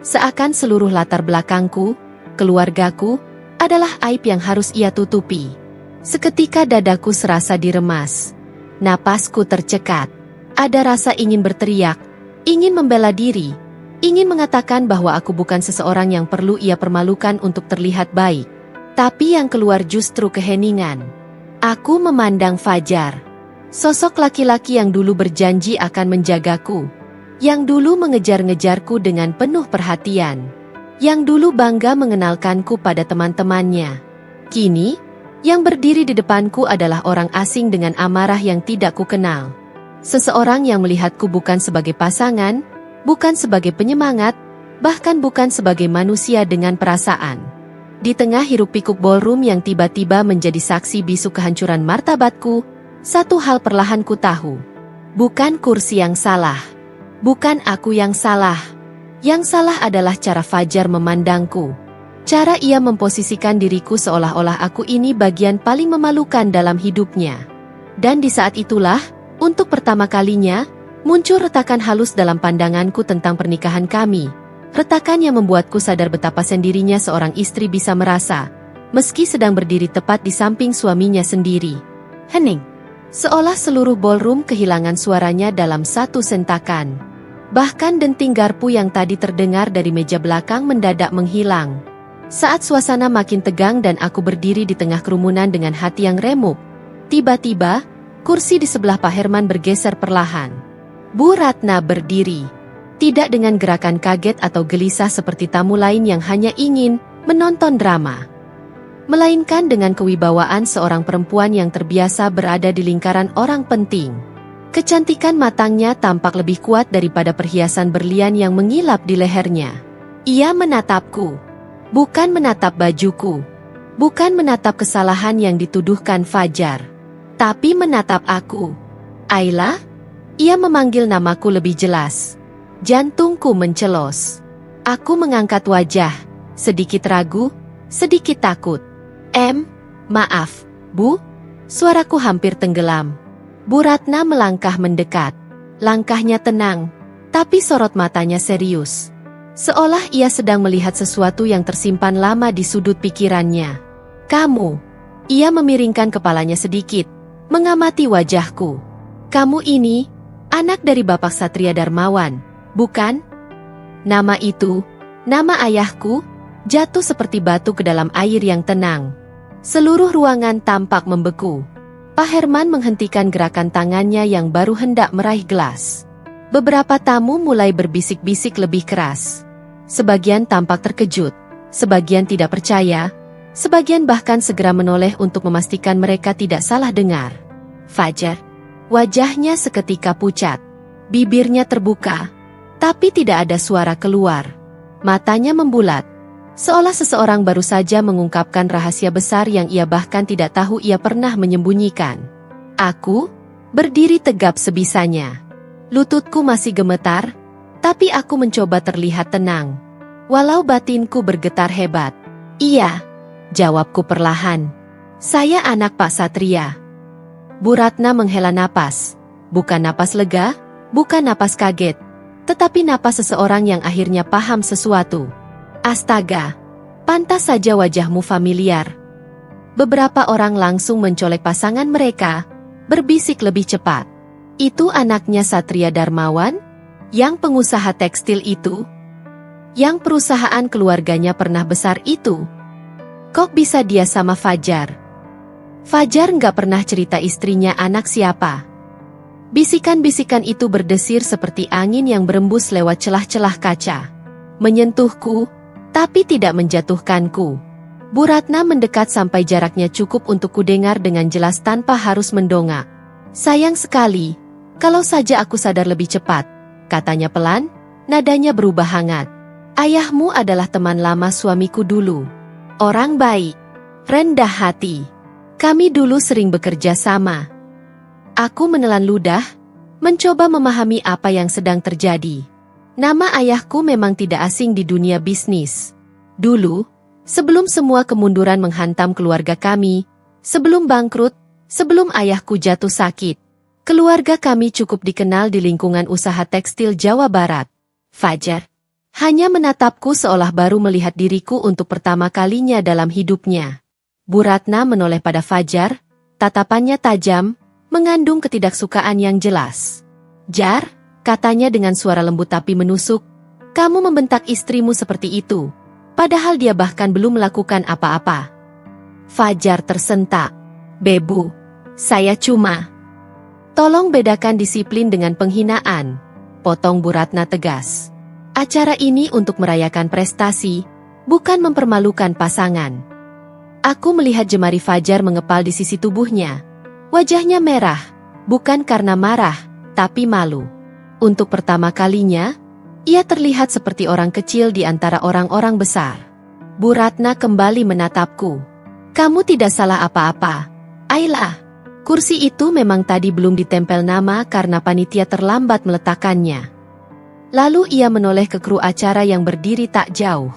Seakan seluruh latar belakangku, keluargaku, adalah aib yang harus ia tutupi. Seketika dadaku serasa diremas. Napasku tercekat. Ada rasa ingin berteriak, ingin membela diri, ingin mengatakan bahwa aku bukan seseorang yang perlu ia permalukan untuk terlihat baik. Tapi yang keluar justru keheningan. Aku memandang Fajar. Sosok laki-laki yang dulu berjanji akan menjagaku. Yang dulu mengejar-ngejarku dengan penuh perhatian. Yang dulu bangga mengenalkanku pada teman-temannya. Kini, yang berdiri di depanku adalah orang asing dengan amarah yang tidak kukenal. Seseorang yang melihatku bukan sebagai pasangan, bukan sebagai penyemangat, bahkan bukan sebagai manusia dengan perasaan. Di tengah hiruk-pikuk ballroom yang tiba-tiba menjadi saksi bisu kehancuran martabatku, satu hal perlahan ku tahu. Bukan kursi yang salah. Bukan aku yang salah. Yang salah adalah cara Fajar memandangku. Cara ia memposisikan diriku seolah-olah aku ini bagian paling memalukan dalam hidupnya. Dan di saat itulah, untuk pertama kalinya, muncul retakan halus dalam pandanganku tentang pernikahan kami. Retakan yang membuatku sadar betapa sendirinya seorang istri bisa merasa, meski sedang berdiri tepat di samping suaminya sendiri. Hening. Seolah seluruh ballroom kehilangan suaranya dalam satu sentakan. Bahkan denting garpu yang tadi terdengar dari meja belakang mendadak menghilang. Saat suasana makin tegang dan aku berdiri di tengah kerumunan dengan hati yang remuk, tiba-tiba, kursi di sebelah Pak Herman bergeser perlahan. Bu Ratna berdiri. Tidak dengan gerakan kaget atau gelisah seperti tamu lain yang hanya ingin menonton drama. Melainkan dengan kewibawaan seorang perempuan yang terbiasa berada di lingkaran orang penting. Kecantikan matangnya tampak lebih kuat daripada perhiasan berlian yang mengilap di lehernya. Ia menatapku. Bukan menatap bajuku. Bukan menatap kesalahan yang dituduhkan Fajar. Tapi menatap aku. "Ayla?" Ia memanggil namaku lebih jelas. Jantungku mencelos. Aku mengangkat wajah. Sedikit ragu, sedikit takut. Maaf, Bu." Suaraku hampir tenggelam. Bu Ratna melangkah mendekat. Langkahnya tenang, tapi sorot matanya serius. Seolah ia sedang melihat sesuatu yang tersimpan lama di sudut pikirannya. Kamu. Ia memiringkan kepalanya sedikit, mengamati wajahku. Kamu ini, anak dari Bapak Satria Darmawan, bukan? Nama itu, nama ayahku, jatuh seperti batu ke dalam air yang tenang. Seluruh ruangan tampak membeku. Pak Herman menghentikan gerakan tangannya yang baru hendak meraih gelas. Beberapa tamu mulai berbisik-bisik lebih keras. Sebagian tampak terkejut, sebagian tidak percaya, sebagian bahkan segera menoleh untuk memastikan mereka tidak salah dengar. Fajar. Wajahnya seketika pucat. Bibirnya terbuka, tapi tidak ada suara keluar. Matanya membulat, seolah seseorang baru saja mengungkapkan rahasia besar yang ia bahkan tidak tahu ia pernah menyembunyikan. Aku berdiri tegap sebisanya. Lututku masih gemetar, tapi aku mencoba terlihat tenang. Walau batinku bergetar hebat. Iya, jawabku perlahan. Saya anak Pak Satria. Bu Ratna menghela napas. Bukan napas lega, bukan napas kaget, tetapi napas seseorang yang akhirnya paham sesuatu. Astaga, pantas saja wajahmu familiar. Beberapa orang langsung mencolek pasangan mereka, berbisik lebih cepat. Itu anaknya Satria Darmawan? Yang pengusaha tekstil itu? Yang perusahaan keluarganya pernah besar itu? Kok bisa dia sama Fajar? Fajar nggak pernah cerita istrinya anak siapa. Bisikan-bisikan itu berdesir seperti angin yang berembus lewat celah-celah kaca. Menyentuhku, tapi tidak menjatuhkanku. Bu Ratna mendekat sampai jaraknya cukup untuk kudengar dengan jelas tanpa harus mendongak. Sayang sekali, kalau saja aku sadar lebih cepat, katanya pelan, nadanya berubah hangat. Ayahmu adalah teman lama suamiku dulu. Orang baik, rendah hati. Kami dulu sering bekerja sama. Aku menelan ludah, mencoba memahami apa yang sedang terjadi. Nama ayahku memang tidak asing di dunia bisnis. Dulu, sebelum semua kemunduran menghantam keluarga kami, sebelum bangkrut, sebelum ayahku jatuh sakit, keluarga kami cukup dikenal di lingkungan usaha tekstil Jawa Barat. Fajar hanya menatapku seolah baru melihat diriku untuk pertama kalinya dalam hidupnya. Bu Ratna menoleh pada Fajar, tatapannya tajam, mengandung ketidaksukaan yang jelas. Jar, katanya dengan suara lembut tapi menusuk, kamu membentak istrimu seperti itu, padahal dia bahkan belum melakukan apa-apa. Fajar tersentak. Bebu, saya cuma... Tolong bedakan disiplin dengan penghinaan, potong Bu Ratna tegas. Acara ini untuk merayakan prestasi, bukan mempermalukan pasangan. Aku melihat jemari Fajar mengepal di sisi tubuhnya. Wajahnya merah, bukan karena marah, tapi malu. Untuk pertama kalinya, ia terlihat seperti orang kecil di antara orang-orang besar. Bu Ratna kembali menatapku. Kamu tidak salah apa-apa, Ayla. Kursi itu memang tadi belum ditempel nama karena panitia terlambat meletakkannya. Lalu ia menoleh ke kru acara yang berdiri tak jauh.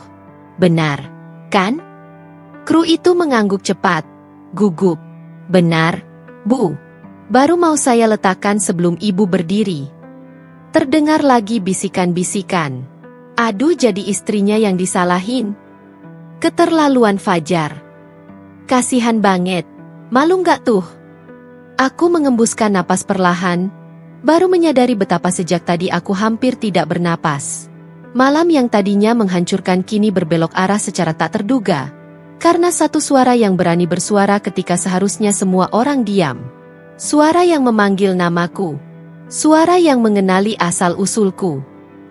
Benar, kan? Kru itu mengangguk cepat, gugup. Benar, Bu. Baru mau saya letakkan sebelum ibu berdiri. Terdengar lagi bisikan-bisikan. Aduh, jadi istrinya yang disalahin. Keterlaluan Fajar. Kasihan banget. Malu nggak tuh? Aku mengembuskan napas perlahan, baru menyadari betapa sejak tadi aku hampir tidak bernapas. Malam yang tadinya menghancurkan kini berbelok arah secara tak terduga, karena satu suara yang berani bersuara ketika seharusnya semua orang diam. Suara yang memanggil namaku. Suara yang mengenali asal-usulku.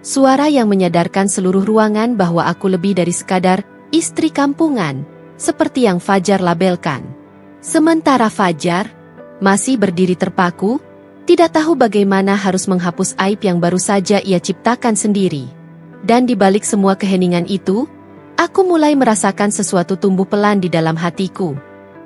Suara yang menyadarkan seluruh ruangan bahwa aku lebih dari sekadar istri kampungan, seperti yang Fajar labelkan. Sementara Fajar masih berdiri terpaku, tidak tahu bagaimana harus menghapus aib yang baru saja ia ciptakan sendiri. Dan di balik semua keheningan itu, aku mulai merasakan sesuatu tumbuh pelan di dalam hatiku.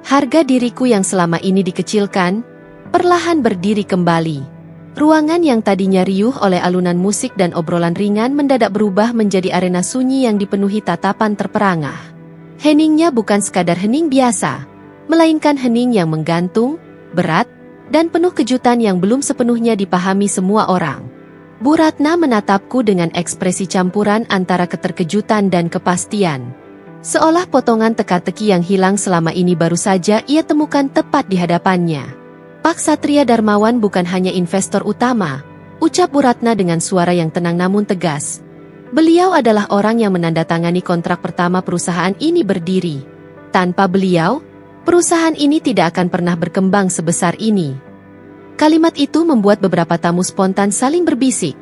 Harga diriku yang selama ini dikecilkan, perlahan berdiri kembali. Ruangan yang tadinya riuh oleh alunan musik dan obrolan ringan mendadak berubah menjadi arena sunyi yang dipenuhi tatapan terperangah. Heningnya bukan sekadar hening biasa, melainkan hening yang menggantung, berat, dan penuh kejutan yang belum sepenuhnya dipahami semua orang. Bu Ratna menatapku dengan ekspresi campuran antara keterkejutan dan kepastian. Seolah potongan teka-teki yang hilang selama ini baru saja ia temukan tepat di hadapannya. Pak Satria Darmawan bukan hanya investor utama, ucap Bu Ratna dengan suara yang tenang namun tegas. Beliau adalah orang yang menandatangani kontrak pertama perusahaan ini berdiri. Tanpa beliau, perusahaan ini tidak akan pernah berkembang sebesar ini. Kalimat itu membuat beberapa tamu spontan saling berbisik.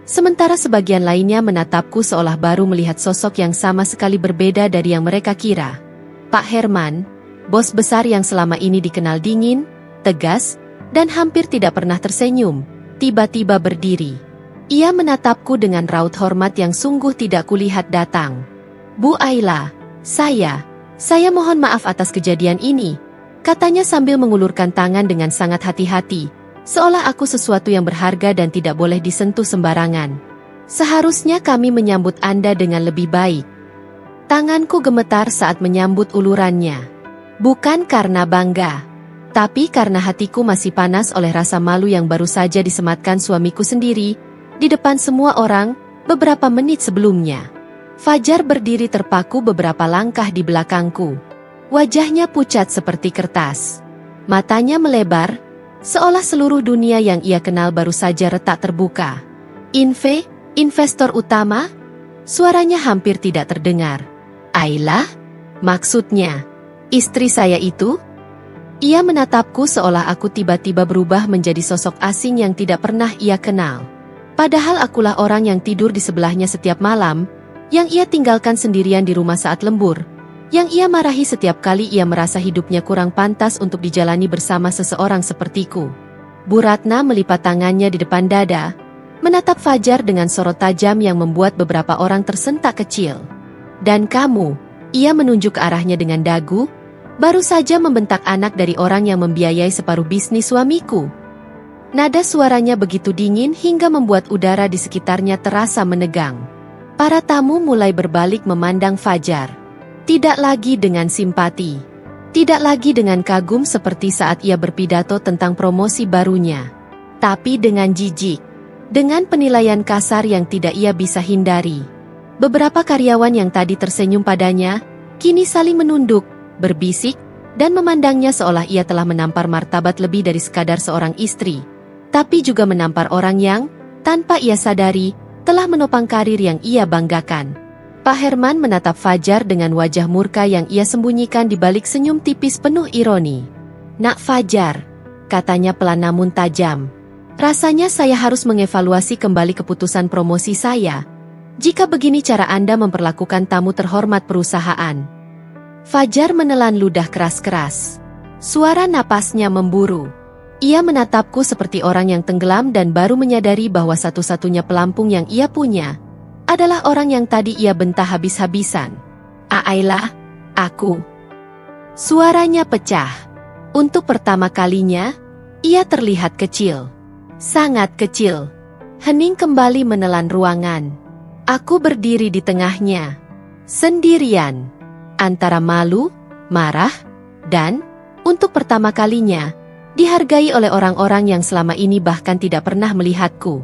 Sementara sebagian lainnya menatapku seolah baru melihat sosok yang sama sekali berbeda dari yang mereka kira. Pak Herman, bos besar yang selama ini dikenal dingin, tegas, dan hampir tidak pernah tersenyum, tiba-tiba berdiri. Ia menatapku dengan raut hormat yang sungguh tidak kulihat datang. Bu Ayla, saya mohon maaf atas kejadian ini, katanya sambil mengulurkan tangan dengan sangat hati-hati. Seolah aku sesuatu yang berharga dan tidak boleh disentuh sembarangan. Seharusnya kami menyambut Anda dengan lebih baik. Tanganku gemetar saat menyambut ulurannya. Bukan karena bangga, tapi karena hatiku masih panas oleh rasa malu yang baru saja disematkan suamiku sendiri, di depan semua orang, beberapa menit sebelumnya. Fajar berdiri terpaku beberapa langkah di belakangku. Wajahnya pucat seperti kertas. Matanya melebar, seolah seluruh dunia yang ia kenal baru saja retak terbuka. Investor utama? Suaranya hampir tidak terdengar. Ayla? Maksudnya, istri saya itu? Ia menatapku seolah aku tiba-tiba berubah menjadi sosok asing yang tidak pernah ia kenal. Padahal akulah orang yang tidur di sebelahnya setiap malam, yang ia tinggalkan sendirian di rumah saat lembur, yang ia marahi setiap kali ia merasa hidupnya kurang pantas untuk dijalani bersama seseorang sepertiku. Bu Ratna melipat tangannya di depan dada, menatap Fajar dengan sorot tajam yang membuat beberapa orang tersentak kecil. Dan kamu, ia menunjuk ke arahnya dengan dagu, baru saja membentak anak dari orang yang membiayai separuh bisnis suamiku. Nada suaranya begitu dingin hingga membuat udara di sekitarnya terasa menegang. Para tamu mulai berbalik memandang Fajar. Tidak lagi dengan simpati. Tidak lagi dengan kagum seperti saat ia berpidato tentang promosi barunya. Tapi dengan jijik. Dengan penilaian kasar yang tidak ia bisa hindari. Beberapa karyawan yang tadi tersenyum padanya, kini saling menunduk, berbisik, dan memandangnya seolah ia telah menampar martabat lebih dari sekadar seorang istri. Tapi juga menampar orang yang, tanpa ia sadari, telah menopang karir yang ia banggakan. Pak Herman menatap Fajar dengan wajah murka yang ia sembunyikan di balik senyum tipis penuh ironi. Nak Fajar, katanya pelan namun tajam. Rasanya saya harus mengevaluasi kembali keputusan promosi saya. Jika begini cara Anda memperlakukan tamu terhormat perusahaan. Fajar menelan ludah keras-keras. Suara napasnya memburu. Ia menatapku seperti orang yang tenggelam dan baru menyadari bahwa satu-satunya pelampung yang ia punya adalah orang yang tadi ia bentah habis-habisan. Ayla, aku. Suaranya pecah. Untuk pertama kalinya, ia terlihat kecil. Sangat kecil. Hening kembali menelan ruangan. Aku berdiri di tengahnya. Sendirian. Antara malu, marah, dan, untuk pertama kalinya, dihargai oleh orang-orang yang selama ini bahkan tidak pernah melihatku.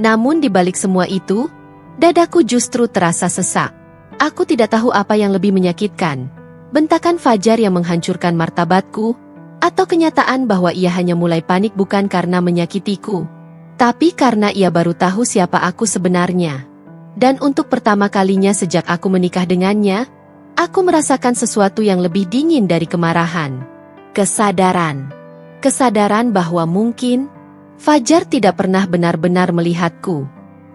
Namun di balik semua itu, dadaku justru terasa sesak. Aku tidak tahu apa yang lebih menyakitkan. Bentakan Fajar yang menghancurkan martabatku, atau kenyataan bahwa ia hanya mulai panik bukan karena menyakitiku, tapi karena ia baru tahu siapa aku sebenarnya. Dan untuk pertama kalinya sejak aku menikah dengannya, aku merasakan sesuatu yang lebih dingin dari kemarahan. Kesadaran. Kesadaran bahwa mungkin Fajar tidak pernah benar-benar melihatku.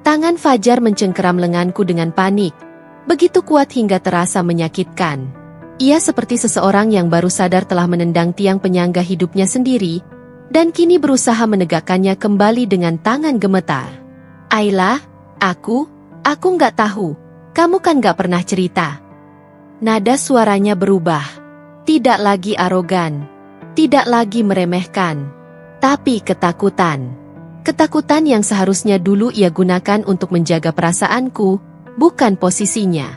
Tangan Fajar mencengkeram lenganku dengan panik, begitu kuat hingga terasa menyakitkan. Ia seperti seseorang yang baru sadar telah menendang tiang penyangga hidupnya sendiri, dan kini berusaha menegakkannya kembali dengan tangan gemetar. Ayla, aku nggak tahu, kamu kan nggak pernah cerita. Nada suaranya berubah, tidak lagi arogan, tidak lagi meremehkan, tapi ketakutan. Ketakutan yang seharusnya dulu ia gunakan untuk menjaga perasaanku, bukan posisinya.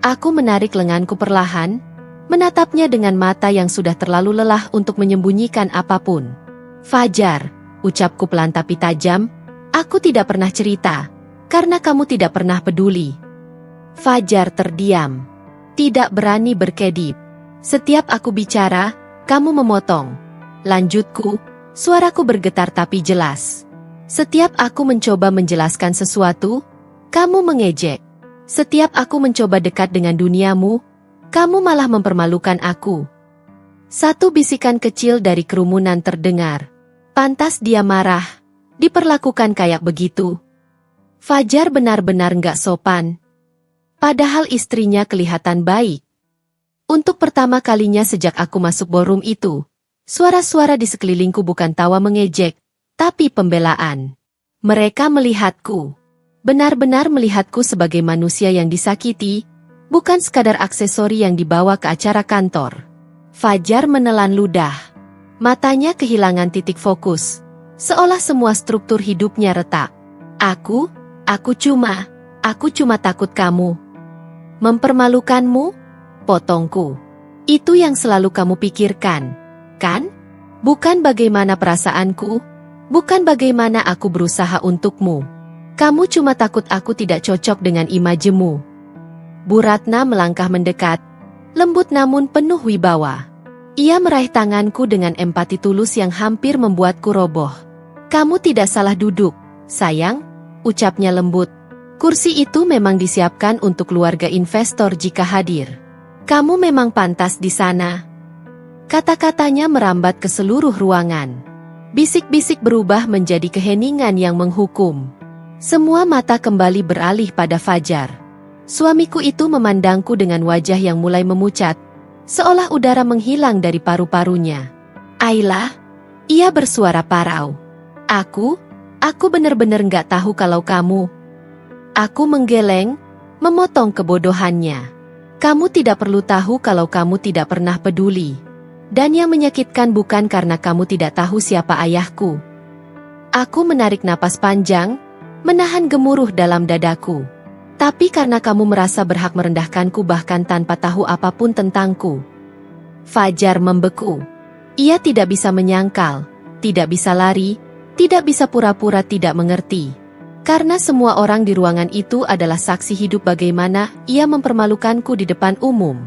Aku menarik lenganku perlahan, menatapnya dengan mata yang sudah terlalu lelah untuk menyembunyikan apapun. Fajar, ucapku pelan tapi tajam, Aku tidak pernah cerita, karena kamu tidak pernah peduli. Fajar terdiam. Tidak berani berkedip. Setiap aku bicara, kamu memotong. Lanjutku, suaraku bergetar tapi jelas. Setiap aku mencoba menjelaskan sesuatu, kamu mengejek. Setiap aku mencoba dekat dengan duniamu, kamu malah mempermalukan aku. Satu bisikan kecil dari kerumunan terdengar. Pantas dia marah, diperlakukan kayak begitu. Fajar benar-benar nggak sopan. Padahal istrinya kelihatan baik. Untuk pertama kalinya sejak aku masuk ballroom itu, suara-suara di sekelilingku bukan tawa mengejek, tapi pembelaan. Mereka melihatku. Benar-benar melihatku sebagai manusia yang disakiti, bukan sekadar aksesori yang dibawa ke acara kantor. Fajar menelan ludah. Matanya kehilangan titik fokus, seolah semua struktur hidupnya retak. Aku cuma takut kamu. Mempermalukanmu, potongku. Itu yang selalu kamu pikirkan, kan? Bukan bagaimana perasaanku, bukan bagaimana aku berusaha untukmu. Kamu cuma takut aku tidak cocok dengan imajemu. Bu Ratna melangkah mendekat, lembut namun penuh wibawa. Ia meraih tanganku dengan empati tulus yang hampir membuatku roboh. Kamu tidak salah duduk, sayang, ucapnya lembut. Kursi itu memang disiapkan untuk keluarga investor jika hadir. Kamu memang pantas di sana. Kata-katanya merambat ke seluruh ruangan. Bisik-bisik berubah menjadi keheningan yang menghukum. Semua mata kembali beralih pada Fajar. Suamiku itu memandangku dengan wajah yang mulai memucat, seolah udara menghilang dari paru-parunya. Ayla, ia bersuara parau. Aku benar-benar nggak tahu kalau kamu. Aku menggeleng, memotong kebodohannya. Kamu tidak perlu tahu kalau kamu tidak pernah peduli. Dan yang menyakitkan bukan karena kamu tidak tahu siapa ayahku. Aku menarik napas panjang, menahan gemuruh dalam dadaku. Tapi karena kamu merasa berhak merendahkanku bahkan tanpa tahu apapun tentangku. Fajar membeku. Ia tidak bisa menyangkal, tidak bisa lari, tidak bisa pura-pura tidak mengerti. Karena semua orang di ruangan itu adalah saksi hidup bagaimana ia mempermalukanku di depan umum.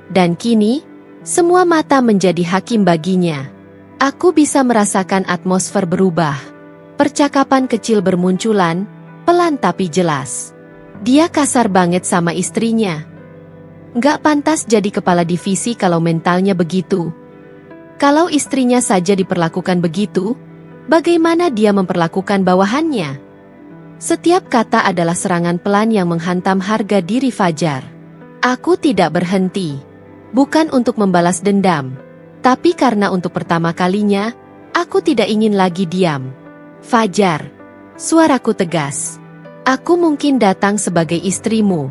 Dan kini, semua mata menjadi hakim baginya. Aku bisa merasakan atmosfer berubah. Percakapan kecil bermunculan, pelan tapi jelas. Dia kasar banget sama istrinya. Nggak pantas jadi kepala divisi kalau mentalnya begitu. Kalau istrinya saja diperlakukan begitu, bagaimana dia memperlakukan bawahannya? Setiap kata adalah serangan pelan yang menghantam harga diri Fajar. Aku tidak berhenti. Bukan untuk membalas dendam, tapi karena untuk pertama kalinya, aku tidak ingin lagi diam. Fajar, suaraku tegas. Aku mungkin datang sebagai istrimu,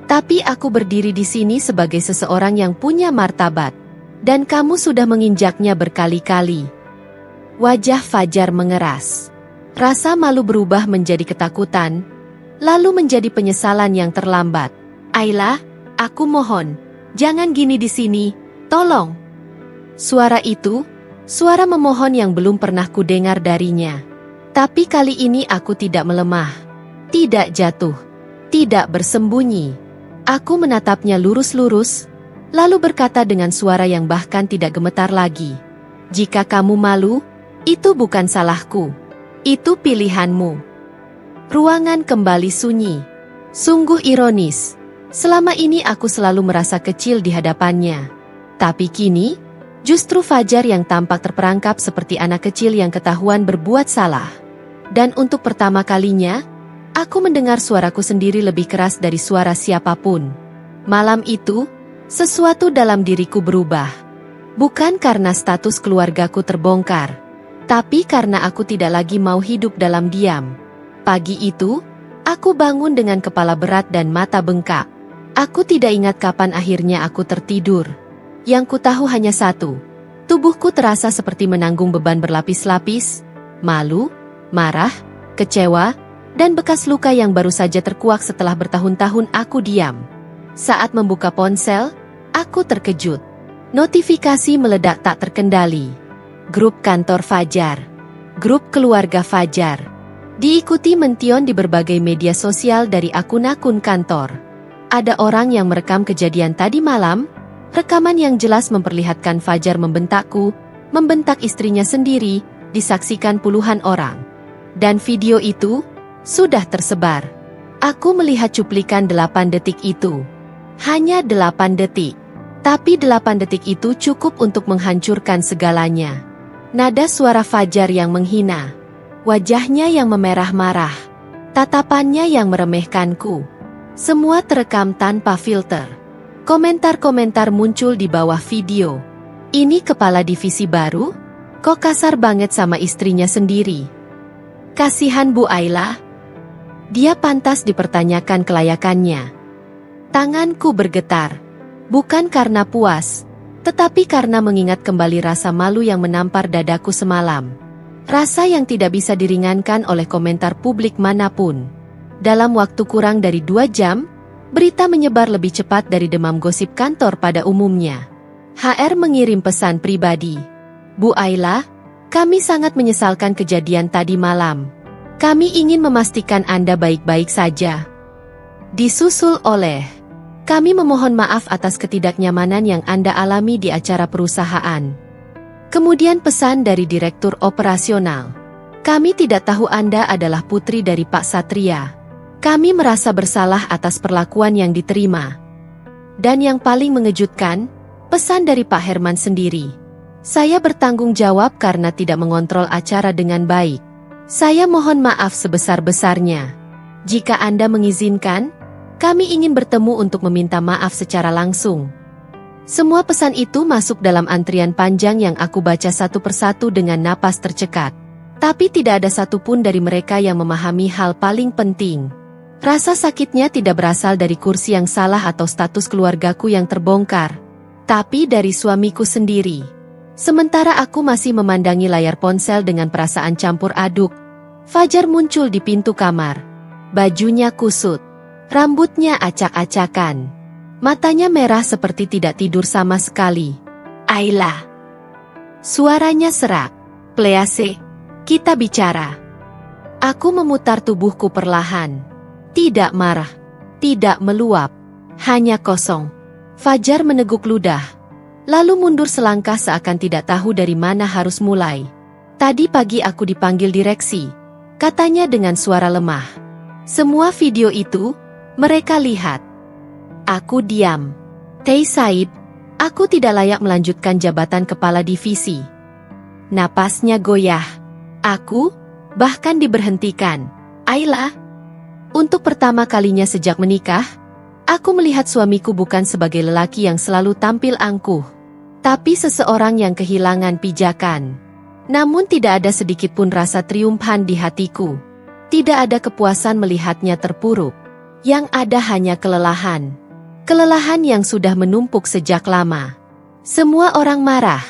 tapi aku berdiri di sini sebagai seseorang yang punya martabat, dan kamu sudah menginjaknya berkali-kali. Wajah Fajar mengeras. Rasa malu berubah menjadi ketakutan, lalu menjadi penyesalan yang terlambat. Ayla, aku mohon, jangan gini di sini, tolong. Suara itu, suara memohon yang belum pernah kudengar darinya. Tapi kali ini aku tidak melemah, tidak jatuh, tidak bersembunyi. Aku menatapnya lurus-lurus, lalu berkata dengan suara yang bahkan tidak gemetar lagi. Jika kamu malu, itu bukan salahku. Itu pilihanmu. Ruangan kembali sunyi. Sungguh ironis. Selama ini aku selalu merasa kecil di hadapannya. Tapi kini, justru Fajar yang tampak terperangkap seperti anak kecil yang ketahuan berbuat salah. Dan untuk pertama kalinya, aku mendengar suaraku sendiri lebih keras dari suara siapapun. Malam itu, sesuatu dalam diriku berubah. Bukan karena status keluargaku terbongkar, tapi karena aku tidak lagi mau hidup dalam diam. Pagi itu, aku bangun dengan kepala berat dan mata bengkak. Aku tidak ingat kapan akhirnya aku tertidur. Yang ku tahu hanya satu, tubuhku terasa seperti menanggung beban berlapis-lapis, malu, marah, kecewa, dan bekas luka yang baru saja terkuak setelah bertahun-tahun aku diam. Saat membuka ponsel, aku terkejut. Notifikasi meledak tak terkendali. Grup kantor Fajar. Grup keluarga Fajar. Diikuti mention di berbagai media sosial dari akun-akun kantor. Ada orang yang merekam kejadian tadi malam, rekaman yang jelas memperlihatkan Fajar membentak istrinya sendiri, disaksikan puluhan orang. Dan video itu sudah tersebar. Aku melihat cuplikan 8 detik itu. Hanya 8 detik. Tapi 8 detik itu cukup untuk menghancurkan segalanya. Nada suara Fajar yang menghina. Wajahnya yang memerah marah. Tatapannya yang meremehkanku. Semua terekam tanpa filter. Komentar-komentar muncul di bawah video. Ini kepala divisi baru? Kok kasar banget sama istrinya sendiri? Kasihan Bu Ayla. Dia pantas dipertanyakan kelayakannya. Tanganku bergetar. Bukan karena puas, tetapi karena mengingat kembali rasa malu yang menampar dadaku semalam. Rasa yang tidak bisa diringankan oleh komentar publik manapun. Dalam waktu kurang dari 2 jam, berita menyebar lebih cepat dari demam gosip kantor pada umumnya. HR mengirim pesan pribadi. Bu Ayla, kami sangat menyesalkan kejadian tadi malam. Kami ingin memastikan Anda baik-baik saja. Disusul oleh, kami memohon maaf atas ketidaknyamanan yang Anda alami di acara perusahaan. Kemudian pesan dari Direktur Operasional. Kami tidak tahu Anda adalah putri dari Pak Satria. Kami merasa bersalah atas perlakuan yang diterima. Dan yang paling mengejutkan, pesan dari Pak Herman sendiri. Saya bertanggung jawab karena tidak mengontrol acara dengan baik. Saya mohon maaf sebesar-besarnya. Jika Anda mengizinkan, kami ingin bertemu untuk meminta maaf secara langsung. Semua pesan itu masuk dalam antrian panjang yang aku baca satu persatu dengan napas tercekat. Tapi tidak ada satupun dari mereka yang memahami hal paling penting. Rasa sakitnya tidak berasal dari kursi yang salah atau status keluargaku yang terbongkar, tapi dari suamiku sendiri. Sementara aku masih memandangi layar ponsel dengan perasaan campur aduk, Fajar muncul di pintu kamar. Bajunya kusut, rambutnya acak-acakan. Matanya merah seperti tidak tidur sama sekali. Ayla. Suaranya serak. Please, kita bicara. Aku memutar tubuhku perlahan. Tidak marah. Tidak meluap. Hanya kosong. Fajar meneguk ludah. Lalu mundur selangkah seakan tidak tahu dari mana harus mulai. Tadi pagi aku dipanggil direksi. Katanya dengan suara lemah. Semua video itu, mereka lihat. Aku diam. Tei Said, aku tidak layak melanjutkan jabatan kepala divisi. Napasnya goyah. Aku, bahkan diberhentikan. Ayla. Untuk pertama kalinya sejak menikah, aku melihat suamiku bukan sebagai lelaki yang selalu tampil angkuh, tapi seseorang yang kehilangan pijakan. Namun tidak ada sedikitpun rasa triumfan di hatiku. Tidak ada kepuasan melihatnya terpuruk. Yang ada hanya kelelahan. Kelelahan yang sudah menumpuk sejak lama. Semua orang marah,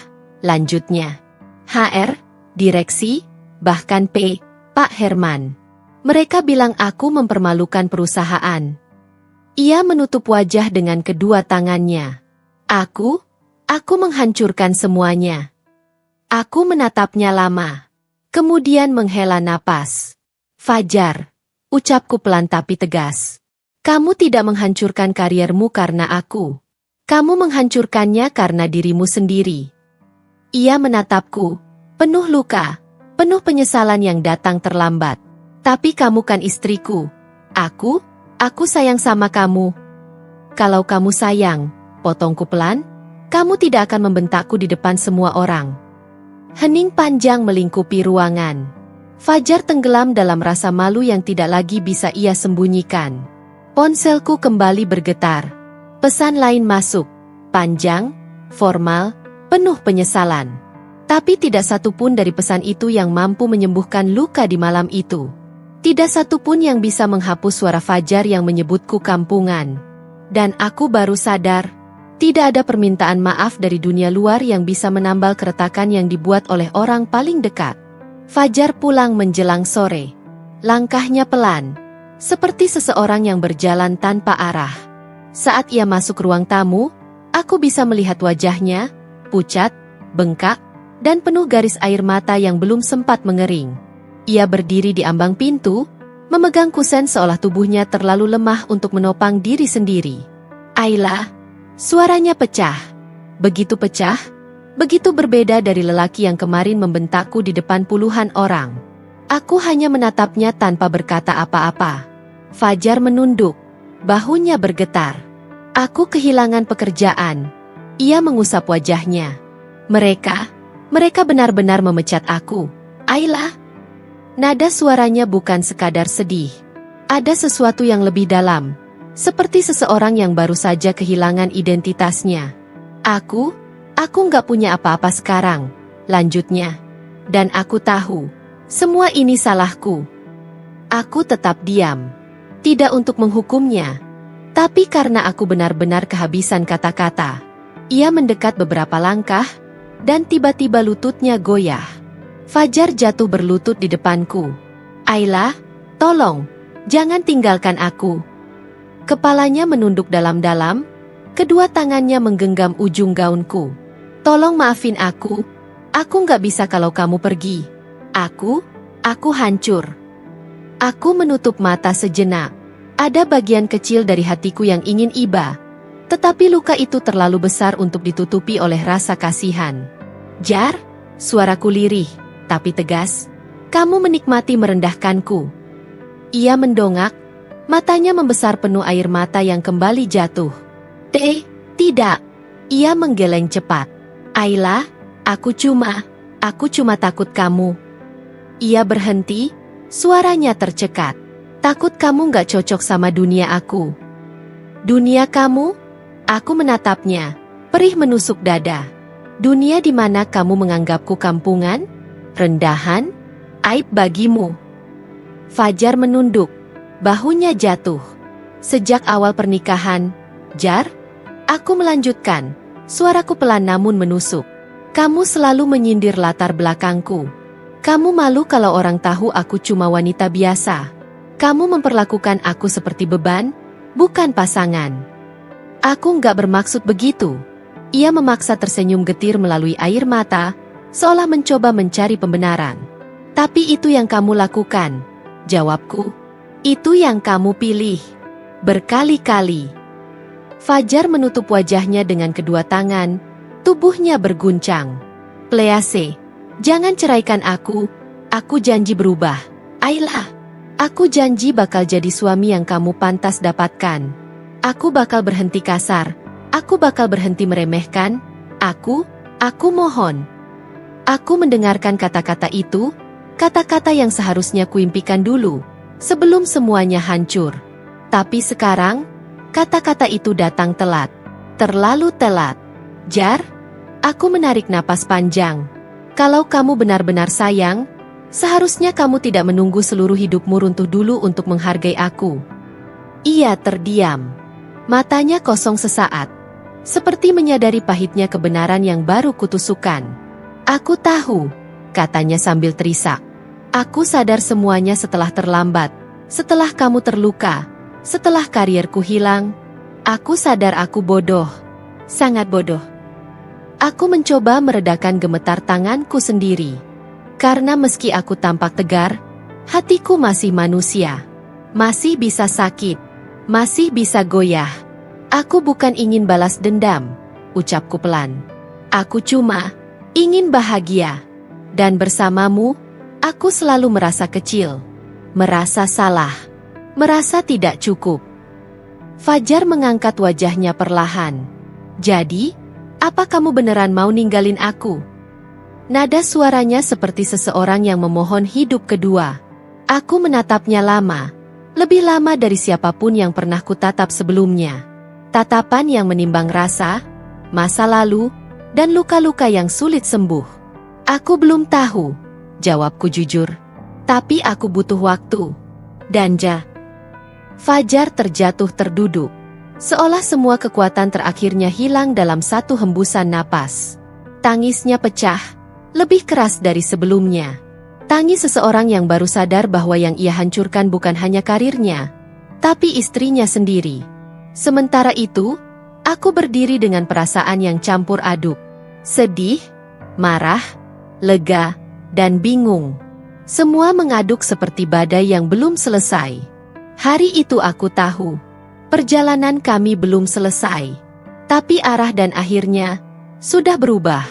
lanjutnya. HR, direksi, bahkan Pak Herman. Mereka bilang aku mempermalukan perusahaan. Ia menutup wajah dengan kedua tangannya. Aku menghancurkan semuanya. Aku menatapnya lama. Kemudian menghela napas. Fajar, ucapku pelan tapi tegas. Kamu tidak menghancurkan kariermu karena aku. Kamu menghancurkannya karena dirimu sendiri. Ia menatapku, penuh luka, penuh penyesalan yang datang terlambat. Tapi kamu kan istriku. Aku sayang sama kamu. Kalau kamu sayang, potongku pelan, kamu tidak akan membentakku di depan semua orang. Hening panjang melingkupi ruangan. Fajar tenggelam dalam rasa malu yang tidak lagi bisa ia sembunyikan. Ponselku kembali bergetar. Pesan lain masuk. Panjang, formal, penuh penyesalan. Tapi tidak satupun dari pesan itu yang mampu menyembuhkan luka di malam itu. Tidak satupun yang bisa menghapus suara Fajar yang menyebutku kampungan. Dan aku baru sadar, tidak ada permintaan maaf dari dunia luar yang bisa menambal keretakan yang dibuat oleh orang paling dekat. Fajar pulang menjelang sore. Langkahnya pelan. Seperti seseorang yang berjalan tanpa arah. Saat ia masuk ruang tamu, aku bisa melihat wajahnya, pucat, bengkak, dan penuh garis air mata yang belum sempat mengering. Ia berdiri di ambang pintu, memegang kusen seolah tubuhnya terlalu lemah untuk menopang diri sendiri. Ayla, suaranya pecah. Begitu pecah, begitu berbeda dari lelaki yang kemarin membentakku di depan puluhan orang. Aku hanya menatapnya tanpa berkata apa-apa. Fajar menunduk, bahunya bergetar. Aku kehilangan pekerjaan. Ia mengusap wajahnya. Mereka benar-benar memecat aku. Ayla. Nada suaranya bukan sekadar sedih. Ada sesuatu yang lebih dalam. Seperti seseorang yang baru saja kehilangan identitasnya. Aku nggak punya apa-apa sekarang, lanjutnya. Dan aku tahu, semua ini salahku. Aku tetap diam. Tidak untuk menghukumnya, tapi karena aku benar-benar kehabisan kata-kata. Ia mendekat beberapa langkah, dan tiba-tiba lututnya goyah. Fajar jatuh berlutut di depanku. Ayla, tolong, jangan tinggalkan aku. Kepalanya menunduk dalam-dalam, kedua tangannya menggenggam ujung gaunku. Tolong maafin aku nggak bisa kalau kamu pergi. Aku hancur. Aku menutup mata sejenak. Ada bagian kecil dari hatiku yang ingin iba, tetapi luka itu terlalu besar untuk ditutupi oleh rasa kasihan. Jar, suaraku lirih, tapi tegas. Kamu menikmati merendahkanku. Ia mendongak, matanya membesar penuh air mata yang kembali jatuh. Tidak. Ia menggeleng cepat. Ayla, aku cuma takut kamu. Ia berhenti, suaranya tercekat. Takut kamu gak cocok sama dunia aku. Dunia kamu? Aku menatapnya, perih menusuk dada. Dunia di mana kamu menganggapku kampungan? Rendahan? Aib bagimu. Fajar menunduk, bahunya jatuh. Sejak awal pernikahan, Jar, aku melanjutkan, suaraku pelan namun menusuk. Kamu selalu menyindir latar belakangku. Kamu malu kalau orang tahu aku cuma wanita biasa. Kamu memperlakukan aku seperti beban, bukan pasangan. Aku nggak bermaksud begitu. Ia memaksa tersenyum getir melalui air mata, seolah mencoba mencari pembenaran. Tapi itu yang kamu lakukan, jawabku. Itu yang kamu pilih. Berkali-kali. Fajar menutup wajahnya dengan kedua tangan, tubuhnya berguncang. Please, jangan ceraikan aku janji berubah. Ayla, aku janji bakal jadi suami yang kamu pantas dapatkan. Aku bakal berhenti kasar, aku bakal berhenti meremehkan, aku mohon. Aku mendengarkan kata-kata itu, kata-kata yang seharusnya kuimpikan dulu, sebelum semuanya hancur. Tapi sekarang, kata-kata itu datang telat. Terlalu telat. Jar, aku menarik napas panjang. Kalau kamu benar-benar sayang, seharusnya kamu tidak menunggu seluruh hidupmu runtuh dulu untuk menghargai aku. Ia terdiam. Matanya kosong sesaat. Seperti menyadari pahitnya kebenaran yang baru kutusukan. Aku tahu, katanya sambil terisak. Aku sadar semuanya setelah terlambat, setelah kamu terluka, setelah karierku hilang. Aku sadar aku bodoh, sangat bodoh. Aku mencoba meredakan gemetar tanganku sendiri. Karena meski aku tampak tegar, hatiku masih manusia. Masih bisa sakit, masih bisa goyah. Aku bukan ingin balas dendam, ucapku pelan. Aku cuma ingin bahagia. Dan bersamamu, aku selalu merasa kecil, merasa salah, merasa tidak cukup. Fajar mengangkat wajahnya perlahan. Jadi, apa kamu beneran mau ninggalin aku? Nada suaranya seperti seseorang yang memohon hidup kedua. Aku menatapnya lama, lebih lama dari siapapun yang pernah kutatap sebelumnya. Tatapan yang menimbang rasa, masa lalu, dan luka-luka yang sulit sembuh. Aku belum tahu, jawabku jujur. Tapi aku butuh waktu. Danja. Fajar terjatuh terduduk. Seolah semua kekuatan terakhirnya hilang dalam satu hembusan napas. Tangisnya pecah, lebih keras dari sebelumnya. Tangis seseorang yang baru sadar bahwa yang ia hancurkan bukan hanya karirnya, tapi istrinya sendiri. Sementara itu, aku berdiri dengan perasaan yang campur aduk. Sedih, marah, lega, dan bingung. Semua mengaduk seperti badai yang belum selesai. Hari itu aku tahu, perjalanan kami belum selesai. Tapi arah dan akhirnya sudah berubah.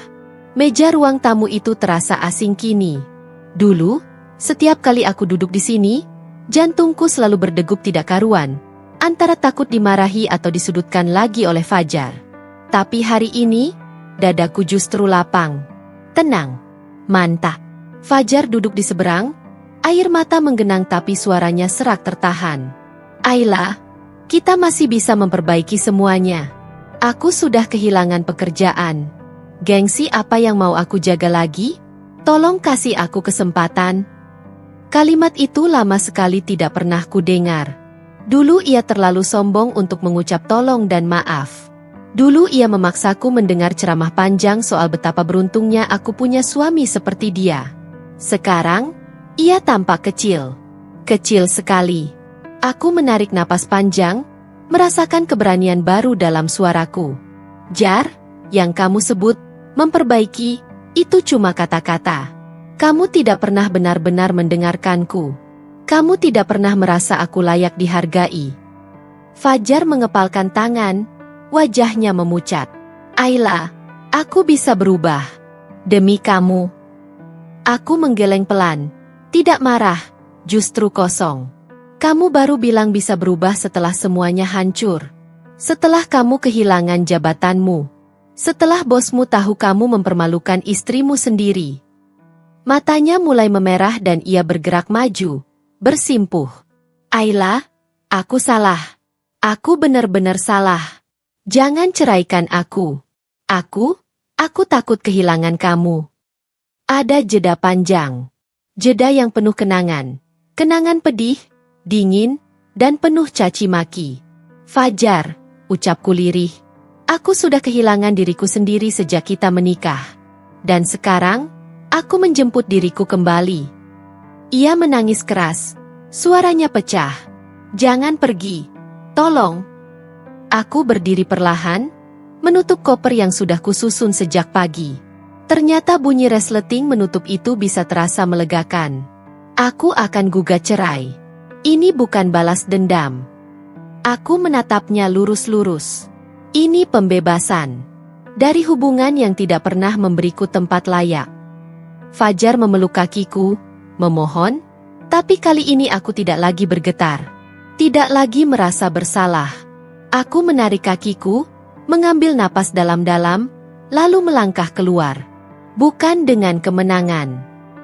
Meja ruang tamu itu terasa asing kini. Dulu, setiap kali aku duduk di sini, jantungku selalu berdegup tidak karuan, antara takut dimarahi atau disudutkan lagi oleh Fajar. Tapi hari ini, dadaku justru lapang, tenang, mantap. Fajar duduk di seberang, air mata menggenang tapi suaranya serak tertahan. Ayla, kita masih bisa memperbaiki semuanya. Aku sudah kehilangan pekerjaan. Gengsi apa yang mau aku jaga lagi? Tolong kasih aku kesempatan. Kalimat itu lama sekali tidak pernah kudengar. Dulu ia terlalu sombong untuk mengucap tolong dan maaf. Dulu ia memaksaku mendengar ceramah panjang soal betapa beruntungnya aku punya suami seperti dia. Sekarang, ia tampak kecil. Kecil sekali. Aku menarik napas panjang, merasakan keberanian baru dalam suaraku. Jar, yang kamu sebut, memperbaiki, itu cuma kata-kata. Kamu tidak pernah benar-benar mendengarkanku. Kamu tidak pernah merasa aku layak dihargai. Fajar mengepalkan tangan, wajahnya memucat. Ayla, aku bisa berubah. Demi kamu. Aku menggeleng pelan, tidak marah, justru kosong. Kamu baru bilang bisa berubah setelah semuanya hancur. Setelah kamu kehilangan jabatanmu. Setelah bosmu tahu kamu mempermalukan istrimu sendiri. Matanya mulai memerah dan ia bergerak maju, bersimpuh. Ayla, aku salah. Aku benar-benar salah. Jangan ceraikan aku. Aku takut kehilangan kamu. Ada jeda panjang. Jeda yang penuh kenangan. Kenangan pedih, dingin, dan penuh caci maki. Fajar, ucapku lirih. Aku sudah kehilangan diriku sendiri sejak kita menikah. Dan sekarang, aku menjemput diriku kembali. Ia menangis keras. Suaranya pecah. Jangan pergi. Tolong. Aku berdiri perlahan, menutup koper yang sudah kususun sejak pagi. Ternyata bunyi resleting menutup itu bisa terasa melegakan. Aku akan gugat cerai. Ini bukan balas dendam. Aku menatapnya lurus-lurus. Ini pembebasan. Dari hubungan yang tidak pernah memberiku tempat layak. Fajar memeluk kakiku, memohon, tapi kali ini aku tidak lagi bergetar. Tidak lagi merasa bersalah. Aku menarik kakiku, mengambil napas dalam-dalam, lalu melangkah keluar. Bukan dengan kemenangan.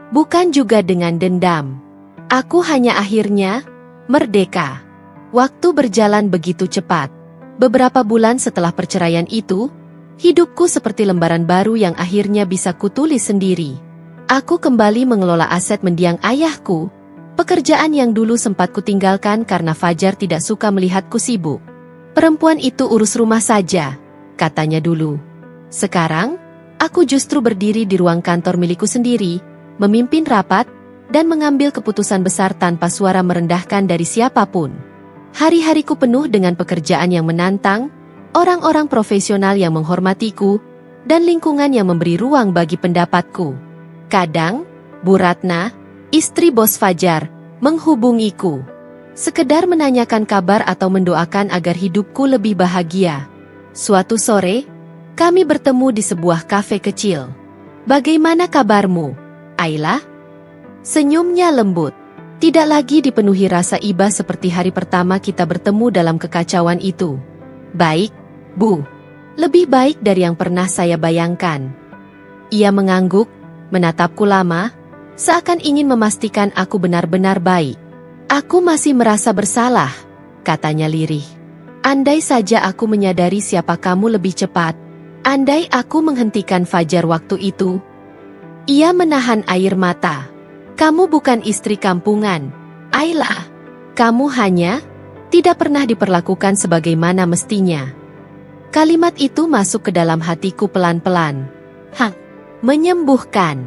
Bukan juga dengan dendam. Aku hanya akhirnya merdeka. Waktu berjalan begitu cepat. Beberapa bulan setelah perceraian itu, hidupku seperti lembaran baru yang akhirnya bisa kutulis sendiri. Aku kembali mengelola aset mendiang ayahku, pekerjaan yang dulu sempat kutinggalkan karena Fajar tidak suka melihatku sibuk. Perempuan itu urus rumah saja, katanya dulu. Sekarang, aku justru berdiri di ruang kantor milikku sendiri, memimpin rapat, dan mengambil keputusan besar tanpa suara merendahkan dari siapapun. Hari-hariku penuh dengan pekerjaan yang menantang, orang-orang profesional yang menghormatiku, dan lingkungan yang memberi ruang bagi pendapatku. Kadang, Bu Ratna, istri bos Fajar, menghubungiku. Sekedar menanyakan kabar atau mendoakan agar hidupku lebih bahagia. Suatu sore, kami bertemu di sebuah kafe kecil. Bagaimana kabarmu, Ayla? Senyumnya lembut. Tidak lagi dipenuhi rasa iba seperti hari pertama kita bertemu dalam kekacauan itu. Baik, Bu. Lebih baik dari yang pernah saya bayangkan. Ia mengangguk, menatapku lama, seakan ingin memastikan aku benar-benar baik. Aku masih merasa bersalah, katanya lirih. Andai saja aku menyadari siapa kamu lebih cepat. Andai aku menghentikan Fajar waktu itu. Ia menahan air mata. Kamu bukan istri kampungan, Ayla. Kamu hanya tidak pernah diperlakukan sebagaimana mestinya. Kalimat itu masuk ke dalam hatiku pelan-pelan. Menyembuhkan.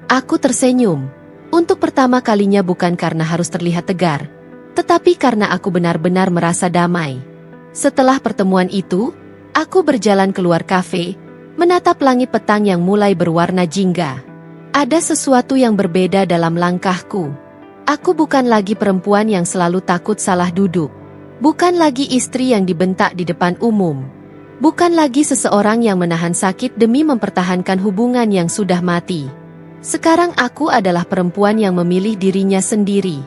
Aku tersenyum. Untuk pertama kalinya bukan karena harus terlihat tegar, tetapi karena aku benar-benar merasa damai. Setelah pertemuan itu, aku berjalan keluar kafe, menatap langit petang yang mulai berwarna jingga. Ada sesuatu yang berbeda dalam langkahku. Aku bukan lagi perempuan yang selalu takut salah duduk. Bukan lagi istri yang dibentak di depan umum. Bukan lagi seseorang yang menahan sakit demi mempertahankan hubungan yang sudah mati. Sekarang aku adalah perempuan yang memilih dirinya sendiri.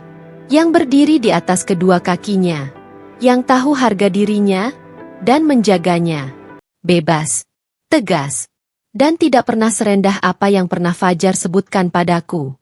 Yang berdiri di atas kedua kakinya. Yang tahu harga dirinya dan menjaganya. Bebas, tegas, dan tidak pernah serendah apa yang pernah Fajar sebutkan padaku.